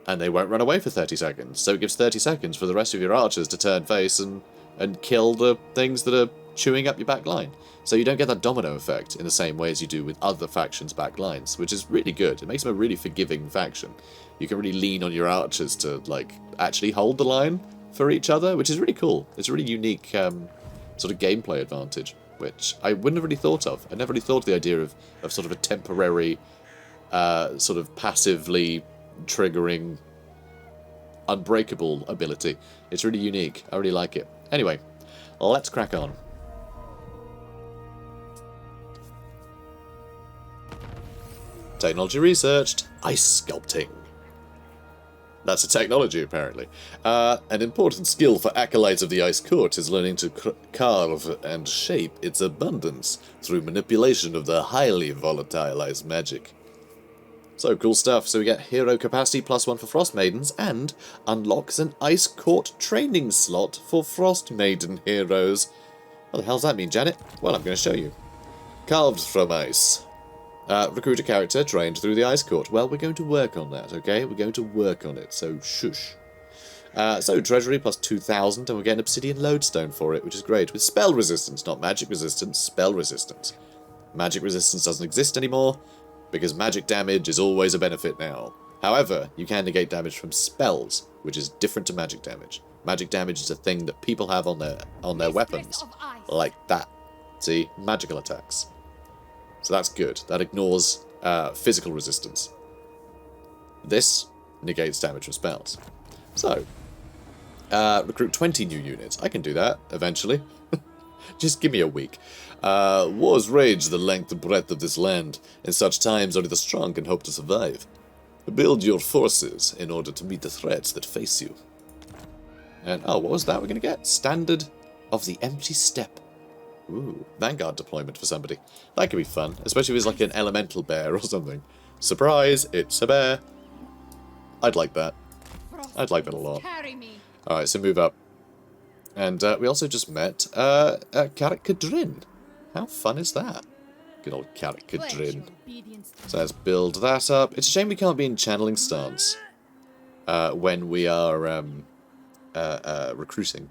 and they won't run away for 30 seconds. So it gives 30 seconds for the rest of your archers to turn face and kill the things that are chewing up your back line. So you don't get that domino effect in the same way as you do with other factions' back lines, which is really good. It makes them a really forgiving faction. You can really lean on your archers to, like, actually hold the line for each other, which is really cool. It's a really unique sort of gameplay advantage, which I wouldn't have really thought of. I never really thought of the idea of sort of a temporary, sort of passively triggering unbreakable ability. It's really unique. I really like it. Anyway, let's crack on. Technology researched. Ice sculpting. That's a technology, apparently. An important skill for acolytes of the Ice Court is learning to carve and shape its abundance through manipulation of the highly volatilized magic. So, cool stuff. So we get hero capacity +1 for Frost Maidens, and unlocks an Ice Court training slot for Frost Maiden heroes. What the hell does that mean, Janet? Well, I'm going to show you. Carved from ice. Recruit a character trained through the Ice Court. Well, we're going to work on that, okay? We're going to work on it, so shush. So, treasury +2,000, and we're getting obsidian lodestone for it, which is great. With spell resistance, not magic resistance, spell resistance. Magic resistance doesn't exist anymore, because magic damage is always a benefit now. However, you can negate damage from spells, which is different to magic damage. Magic damage is a thing that people have on their weapons, like that. See? Magical attacks. So that's good. That ignores physical resistance. This negates damage from spells. So, recruit 20 new units. I can do that, eventually. Just give me a week. Wars rage the length and breadth of this land. In such times, only the strong can hope to survive. Build your forces in order to meet the threats that face you. And, oh, what was that we're going to get? Standard of the Empty Steppe. Ooh, Vanguard deployment for somebody. That could be fun, especially if it's like an elemental bear or something. Surprise, it's a bear. I'd like that. I'd like that a lot. Alright, so move up. And we also just met Tzarina Katarin. How fun is that? Good old Tzarina Katarin. So let's build that up. It's a shame we can't be in channeling stance when we are recruiting.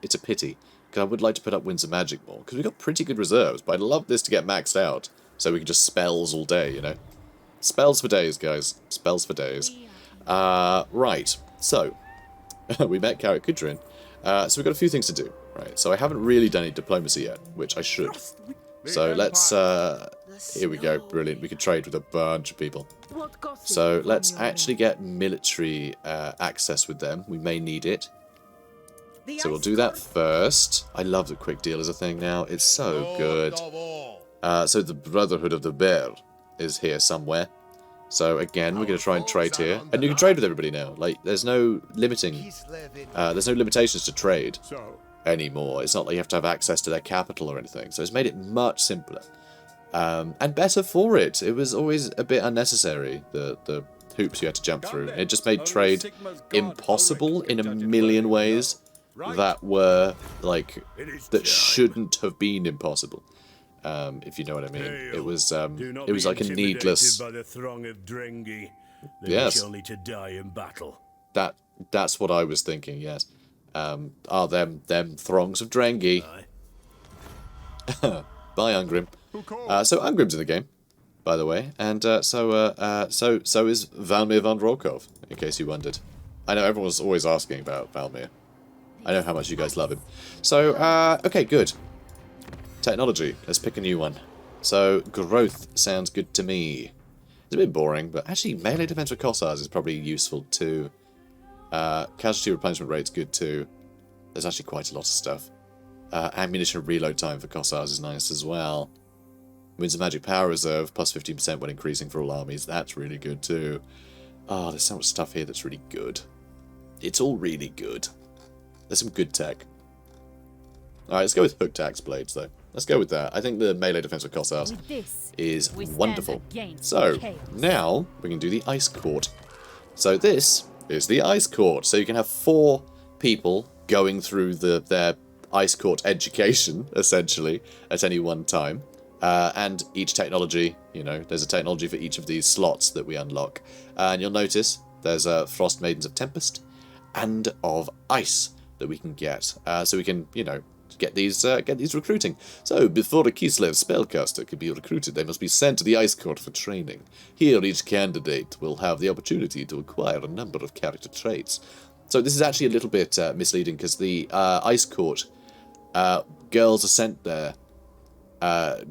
It's a pity. Because I would like to put up Winds of Magic more. Because we've got pretty good reserves, but I'd love this to get maxed out. So we can just spells all day, you know. Spells for days, guys. Spells for days. Right. So, we met Tzarina Katarin. So we've got a few things to do. Right. So I haven't really done any diplomacy yet, which I should. So let's... here we go. Brilliant. We can trade with a bunch of people. So let's actually get military access with them. We may need it. So we'll do that first. I love that quick deal is a thing now. It's so good. So the Brotherhood of the Bear is here somewhere. So again, we're going to try and trade here. And you can trade with everybody now. Like, there's no limiting. There's no limitations to trade. anymore. It's not like you have to have access to their capital or anything. So it's made it much simpler. And better for it. It was always a bit unnecessary, the hoops you had to jump through. It just made trade impossible in a million ways that were, like, that shouldn't have been impossible. If you know what I mean. It was like a needless... Yes. Only to die in battle. That's what I was thinking, yes. Them throngs of Drengi. Bye, Ungrim. So Ungrim's in the game, by the way, and so is Valmir von Rokov, in case you wondered. I know everyone's always asking about Valmir. I know how much you guys love him. So, okay, good. Technology. Let's pick a new one. So, growth sounds good to me. It's a bit boring, but actually melee defense with Cossas is probably useful too. Casualty replenishment rate's good too. There's actually quite a lot of stuff. Ammunition reload time for Cossas is nice as well. Wins of magic power reserve, plus 15% when increasing for all armies. That's really good too. Oh, there's so much stuff here that's really good. It's all really good. There's some good tech. Alright, let's go with hooked axe blades though. Let's go with that. I think the melee defense of Cossas is wonderful. So, now we can do the ice court. So this is the ice court. So you can have 4 people going through their ice court education, essentially, at any one time. And each technology, you know, there's a technology for each of these slots that we unlock. And you'll notice there's Frost Maidens of Tempest and of Ice that we can get. So we can, you know, get these recruiting. So, before a Kislev spellcaster can be recruited, they must be sent to the Ice Court for training. Here, each candidate will have the opportunity to acquire a number of character traits. So this is actually a little bit misleading, because the Ice Court, girls are sent there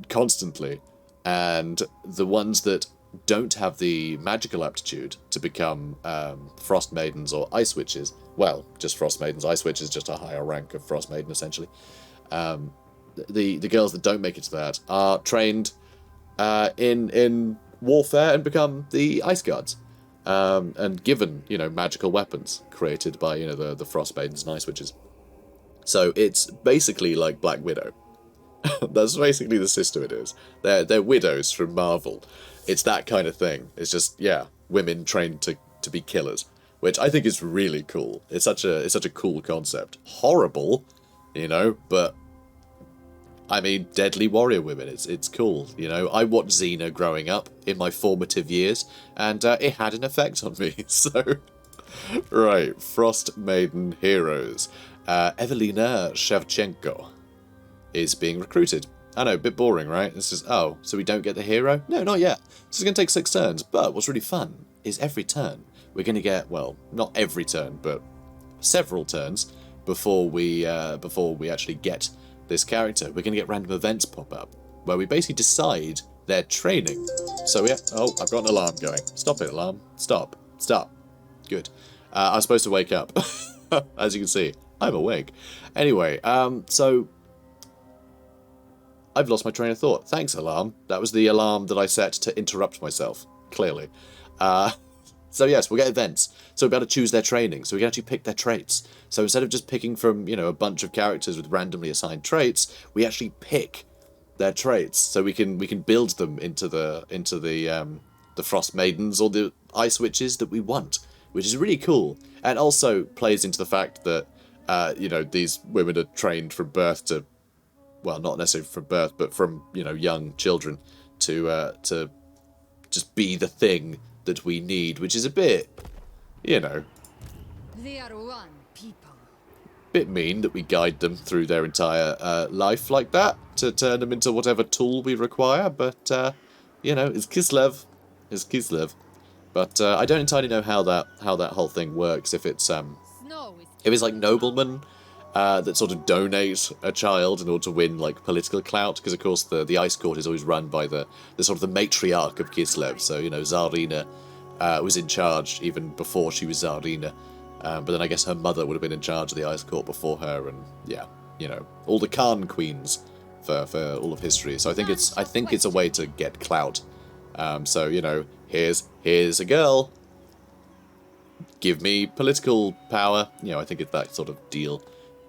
constantly, and the ones that don't have the magical aptitude to become Frost Maidens or Ice Witches, well, just Frost Maidens, Ice Witches, just a higher rank of Frost Maiden, essentially. The girls that don't make it to that are trained in warfare and become the Ice Guards, and given, you know, magical weapons created by, you know, the Frost Maidens and Ice Witches. So it's basically like Black Widow. That's basically the system it is. They're widows from Marvel. It's that kind of thing. It's just, yeah, women trained to be killers, which I think is really cool. It's such a cool concept. Horrible, you know, but I mean, deadly warrior women. It's cool, you know. I watched Xena growing up in my formative years, and it had an effect on me. So, right, Frost Maiden heroes. Evelina Shevchenko is being recruited. I know, a bit boring, right? This is, oh, so we don't get the hero? No, not yet. This is going to take 6 turns, but what's really fun is every turn we're going to get, well, not every turn, but several turns before we actually get this character, we're going to get random events pop up where we basically decide their training. So yeah, oh, I've got an alarm going. Stop it, alarm. Stop. Stop. Good. I was supposed to wake up. As you can see, I'm awake. Anyway, so I've lost my train of thought. Thanks, alarm. That was the alarm that I set to interrupt myself, clearly. So yes, we'll get events. So we'll be able to choose their training. So we can actually pick their traits. So instead of just picking from, you know, a bunch of characters with randomly assigned traits, we actually pick their traits. So we can build them into the Frost Maidens or the Ice Witches that we want, which is really cool. And also plays into the fact that, you know, these women are trained from birth to, well, not necessarily from birth, but from, you know, young children to just be the thing that we need, which is a bit, you know, They are one people. bit mean that we guide them through their entire life like that to turn them into whatever tool we require. But you know, it's Kislev. But I don't entirely know how that whole thing works. If it's like noblemen that sort of donate a child in order to win like political clout, because of course the Ice Court is always run by the sort of the matriarch of Kislev. So, you know, Tzarina was in charge even before she was Tzarina, but then I guess her mother would have been in charge of the Ice Court before her, and yeah, you know, all the Khan queens for all of history. So I think it's a way to get clout. So, you know, here's a girl, give me political power. You know, I think it's that sort of deal.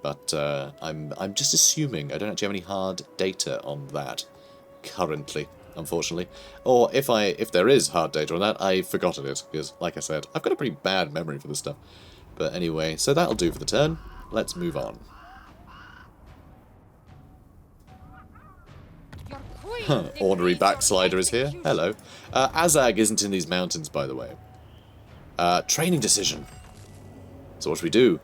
But I'm just assuming. I don't actually have any hard data on that currently, unfortunately. Or if there is hard data on that, I've forgotten it, because, like I said, I've got a pretty bad memory for this stuff. But anyway, so that'll do for the turn. Let's move on. Ornery backslider is here. Hello. Azag isn't in these mountains, by the way. Training decision. So what should we do?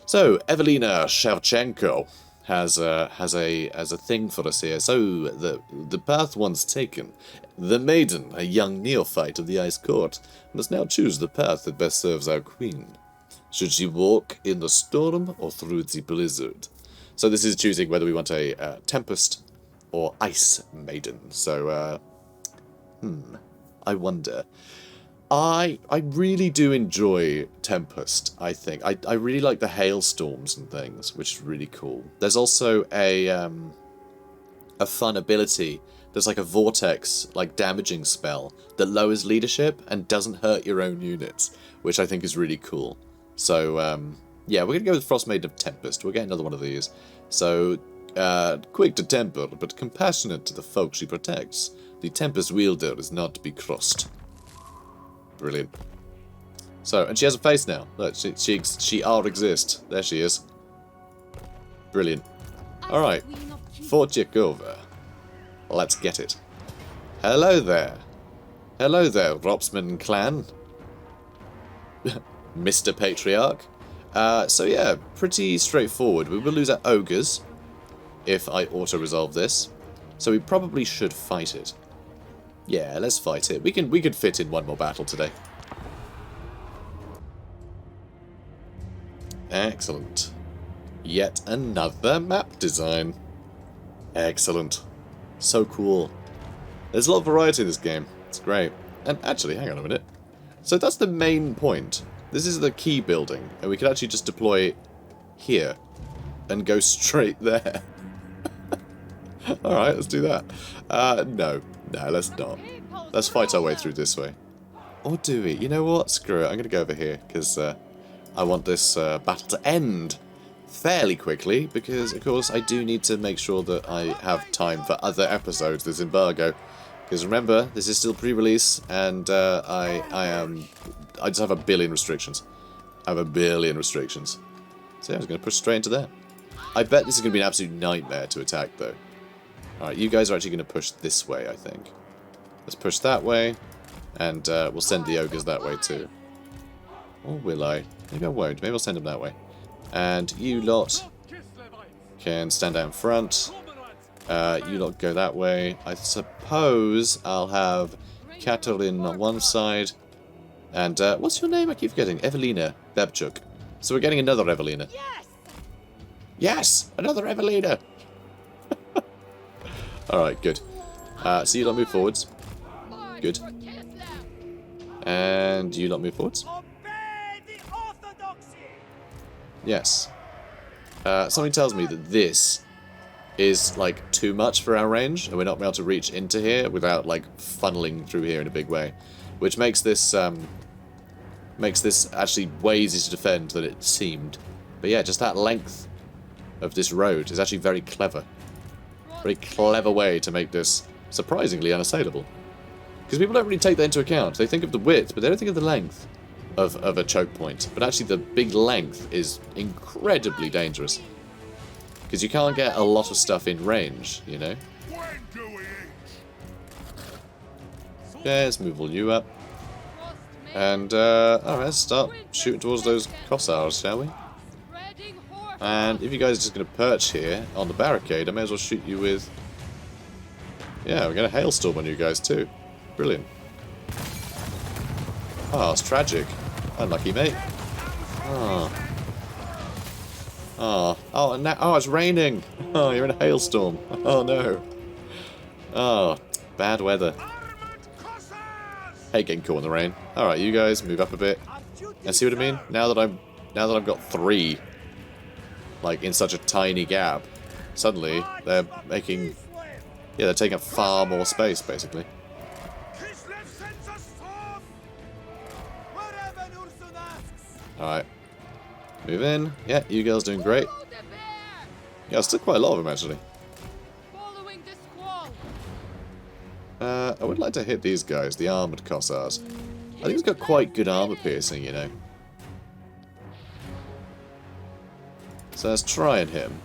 So, Evelina Shevchenko has a thing for us here. So, the path once taken, the Maiden, a young neophyte of the Ice Court, must now choose the path that best serves our queen. Should she walk in the storm or through the blizzard? So this is choosing whether we want a Tempest or Ice Maiden. So, I wonder. I really do enjoy Tempest, I think. I really like the hailstorms and things, which is really cool. There's also a fun ability. There's like a vortex, like damaging spell that lowers leadership and doesn't hurt your own units, which I think is really cool. So, yeah, we're going to go with Frost Maiden of Tempest. We'll get another one of these. So, quick to temper, but compassionate to the folk she protects. The Tempest wielder is not to be crossed. Brilliant. So, and she has a face now. Look, she all exists. There she is. Brilliant. Alright. Fort Yakova. Let's get it. Hello there. Hello there, Ropsman clan. Mr. Patriarch. So yeah, pretty straightforward. We will lose our ogres if I auto-resolve this. So we probably should fight it. Yeah, let's fight it. We could fit in one more battle today. Excellent. Yet another map design. Excellent. So cool. There's a lot of variety in this game. It's great. And actually, hang on a minute. So that's the main point. This is the key building, and we could actually just deploy here and go straight there. Alright, let's do that. No, let's not. Let's fight our way through this way. Or do we? You know what? Screw it. I'm going to go over here, because I want this battle to end fairly quickly, because, of course, I do need to make sure that I have time for other episodes this embargo. Because remember, this is still pre-release, and I just have a billion restrictions. I have a billion restrictions. So yeah, I was going to push straight into there. I bet this is going to be an absolute nightmare to attack, though. Alright, you guys are actually going to push this way, I think. Let's push that way, and we'll send the ogres that way, too. Or will I? Maybe I won't. Maybe I'll send them that way. And you lot can stand out in front. You lot go that way. I suppose I'll have Katarin on one side. And, what's your name? I keep forgetting. Evelina Bebchuk. So we're getting another Evelina. Yes! Yes! Another Evelina! Alright, good. So you lot move forwards. Good. And you lot move forwards. Yes. Something tells me that this is, like, too much for our range, and we're not able to reach into here without, like, funneling through here in a big way. Which makes this actually way easier to defend than it seemed. But yeah, just that length of this road is actually very clever. Very clever way to make this surprisingly unassailable. Because people don't really take that into account. They think of the width, but they don't think of the length of a choke point. But actually the big length is incredibly dangerous. Because you can't get a lot of stuff in range, you know? Okay, let's move all you up. And, alright, let's start shooting towards those Cossas, shall we? And if you guys are just going to perch here on the barricade, I may as well shoot you with... Yeah, we're going to hailstorm on you guys too. Brilliant. Oh, it's tragic. Unlucky, mate. Oh. Oh, oh, and now, oh, it's raining. Oh, you're in a hailstorm. Oh no. Oh, bad weather. Hate getting caught in the rain. All right, you guys move up a bit. And see what I mean? Now that I've got three, like in such a tiny gap, suddenly they're making, yeah, they're taking up far more space basically. All right. Move in. Yeah, you girls doing great. Yeah, still quite a lot of them, actually. Following the squall. I would like to hit these guys, the armoured Cossas. I think he's got quite good armour piercing, you know. So let's try and hit him.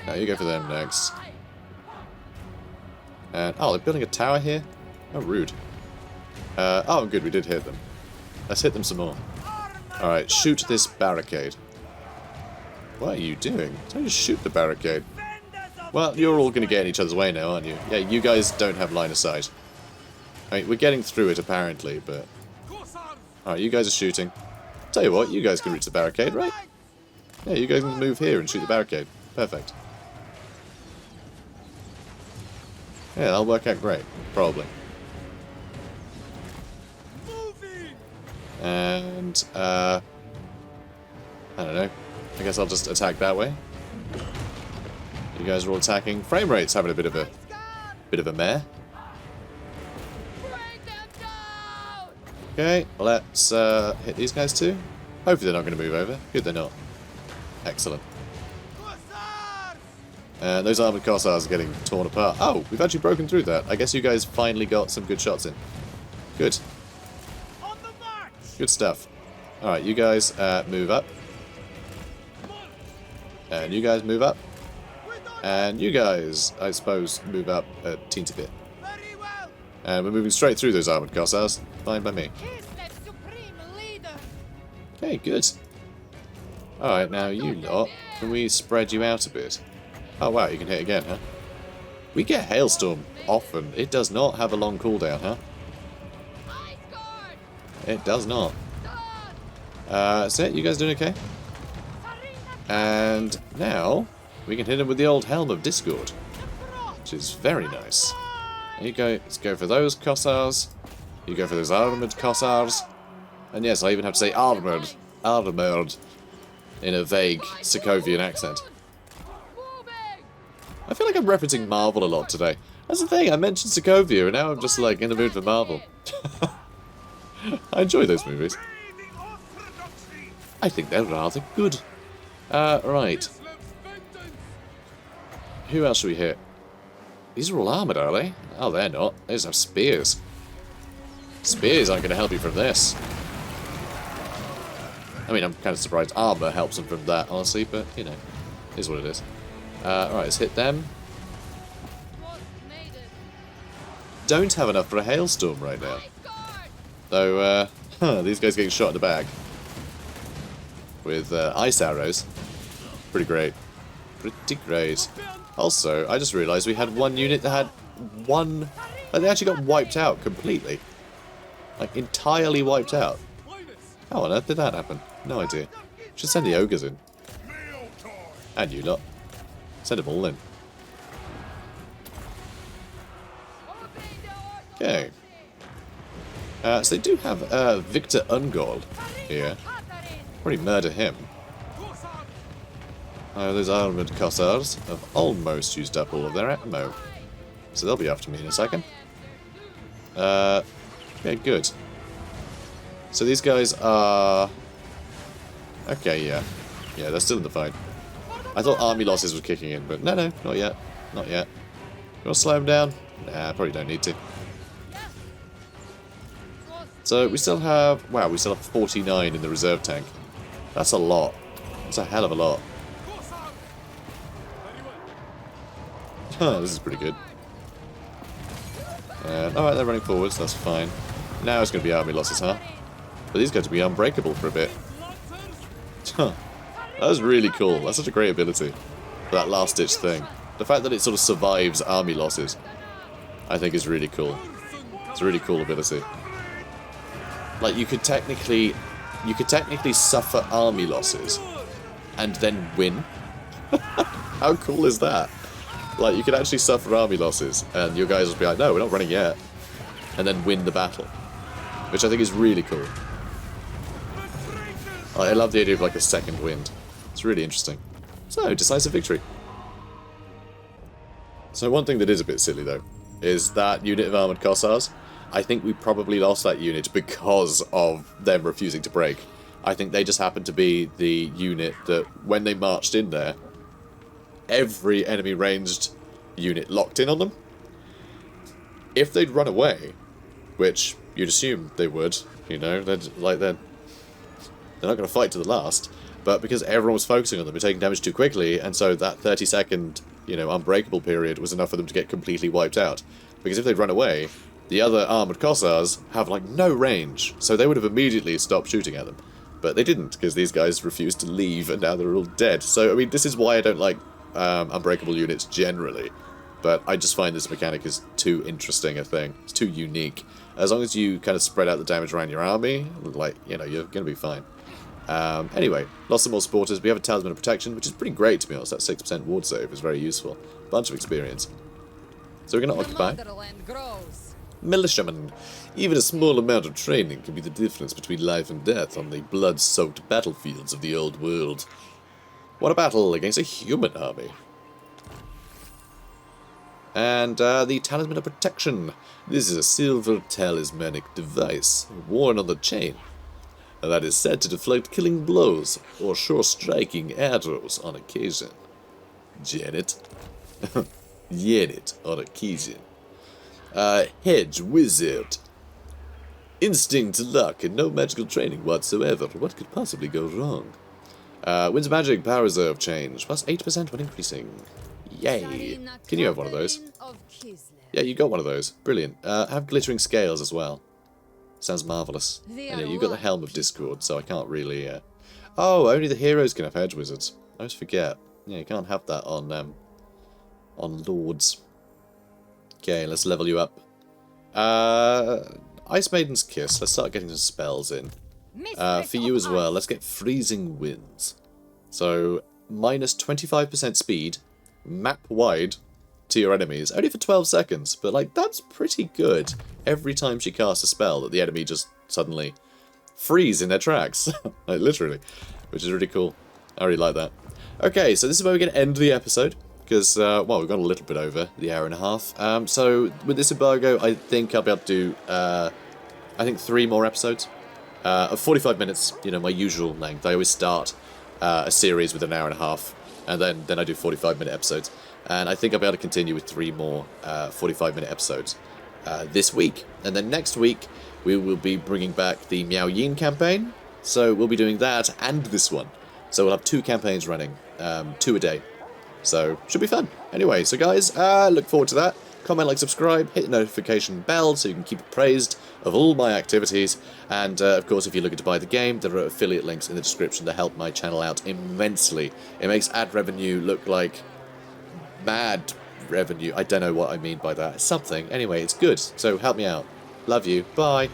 Now you go for them next. And, oh, they're building a tower here? Oh, rude. Oh, good, we did hit them. Let's hit them some more. Alright, shoot this barricade. What are you doing? Don't just shoot the barricade. Well, you're all going to get in each other's way now, aren't you? Yeah, you guys don't have line of sight. I mean, we're getting through it, apparently, but... Alright, you guys are shooting. Tell you what, you guys can reach the barricade, right? Yeah, you guys can move here and shoot the barricade. Perfect. Yeah, that'll work out great. Probably. And, I don't know. I guess I'll just attack that way. You guys are all attacking. Frame rate's having a bit of a mare. Okay, let's hit these guys too. Hopefully they're not going to move over. Good, they're not. Excellent. And those armored Cossars are getting torn apart. Oh, we've actually broken through that. I guess you guys finally got some good shots in. Good. Good stuff. Alright, you guys move up. And you guys move up. And you guys, I suppose, move up a teensy bit. And we're moving straight through those armored Cossars. Fine by me. Okay, good. Alright, now you lot, can we spread you out a bit? Oh wow, you can hit again, huh? We get Hailstorm often. It does not have a long cooldown, huh? It does not. So you guys doing okay? And now we can hit him with the old Helm of Discord, which is very nice. There you go. Let's go for those Cossars. You go for those armored Cossars. And yes, I even have to say armored, in a vague Sokovian accent. I feel like I'm referencing Marvel a lot today. That's the thing. I mentioned Sokovia, and now I'm just like in the mood for Marvel. I enjoy those movies. I think they're rather good. Right. Who else should we hit? These are all armoured, are they? Oh, they're not. They just have spears. Spears aren't going to help you from this. I mean, I'm kind of surprised armour helps them from that, honestly, but, you know, is what it is. Alright, let's hit them. Don't have enough for a hailstorm right now. Though, these guys getting shot in the back with ice arrows. Pretty great. Pretty great. Also, I just realised we had one unit that had one... Like, they actually got wiped out completely. Like, entirely wiped out. How on earth did that happen? No idea. Should send the ogres in. And you lot. Send them all in. Okay. So they do have Victor Ungol here. Probably murder him. Those armoured Cossars have almost used up all of their ammo. So they'll be after me in a second. Okay, good. So these guys are... Okay, yeah. Yeah, they're still in the fight. I thought army losses were kicking in, but no, not yet. Not yet. You want to slow them down? Nah, probably don't need to. So we still have... Wow, we still have 49 in the reserve tank. That's a lot. That's a hell of a lot. Huh, this is pretty good. Alright, they're running forwards, that's fine. Now it's going to be army losses, huh? But these guys will be unbreakable for a bit. Huh. That was really cool. That's such a great ability. For that last-ditch thing. The fact that it sort of survives army losses, I think is really cool. It's a really cool ability. Like, you could technically suffer army losses and then win. How cool is that? Like, you could actually suffer army losses and your guys will be like, no, we're not running yet. And then win the battle. Which I think is really cool. I love the idea of like a second wind. It's really interesting. So, decisive victory. So one thing that is a bit silly though, is that unit of armoured Cossars. I think we probably lost that unit because of them refusing to break. I think they just happened to be the unit that, when they marched in there, every enemy ranged unit locked in on them. If they'd run away, which you'd assume they would, you know, they're not going to fight to the last, but because everyone was focusing on them, they're taking damage too quickly, and so that 30-second, you know, unbreakable period was enough for them to get completely wiped out. Because if they'd run away, the other armoured Cossas have, like, no range, so they would have immediately stopped shooting at them. But they didn't, because these guys refused to leave, and now they're all dead. So, I mean, this is why I don't like unbreakable units generally. But I just find this mechanic is too interesting a thing. It's too unique. As long as you kind of spread out the damage around your army, like, you know, you're going to be fine. Anyway, lots of more supporters. We have a Talisman of Protection, which is pretty great, to be honest. That 6% ward save is very useful. Bunch of experience. So we're going to occupy. Militiamen. Even a small amount of training can be the difference between life and death on the blood-soaked battlefields of the old world. What a battle against a human army. And the Talisman of Protection. This is a silver talismanic device worn on the chain that is said to deflect killing blows or sure-striking arrows on occasion. Janet. Janet on occasion. Hedge Wizard. Instinct, luck, and no magical training whatsoever. What could possibly go wrong? Winds of Magic Power Reserve change. Plus 8% when increasing. Yay. Can you have one of those? Yeah, you got one of those. Brilliant. Have glittering scales as well. Sounds marvellous. And yeah, you got the Helm of Discord, so I can't really... Oh, only the heroes can have Hedge Wizards. I always forget. Yeah, you can't have that on Lords. Okay, let's level you up. Ice Maiden's Kiss. Let's start getting some spells in. For you as well, let's get Freezing Winds. So, minus 25% speed, map wide to your enemies, only for 12 seconds, but like, that's pretty good. Every time she casts a spell that the enemy just suddenly freeze in their tracks. Like, literally. Which is really cool. I really like that. Okay, so this is where we're going to end the episode. Because, well, we've gone a little bit over the hour and a half. So, with this embargo, I think I'll be able to do, 3 more episodes. Of 45 minutes, you know, my usual length. I always start a series with an hour and a half. And then I do 45-minute episodes. And I think I'll be able to continue with 3 more 45-minute episodes this week. And then next week, we will be bringing back the Miao Yin campaign. So, we'll be doing that and this one. So, we'll have 2 campaigns running, 2 a day. So, should be fun. Anyway, so guys, look forward to that. Comment, like, subscribe, hit the notification bell so you can keep appraised of all my activities. And, of course, if you're looking to buy the game, there are affiliate links in the description to help my channel out immensely. It makes ad revenue look like mad revenue. I don't know what I mean by that. It's something. Anyway, it's good. So, help me out. Love you. Bye.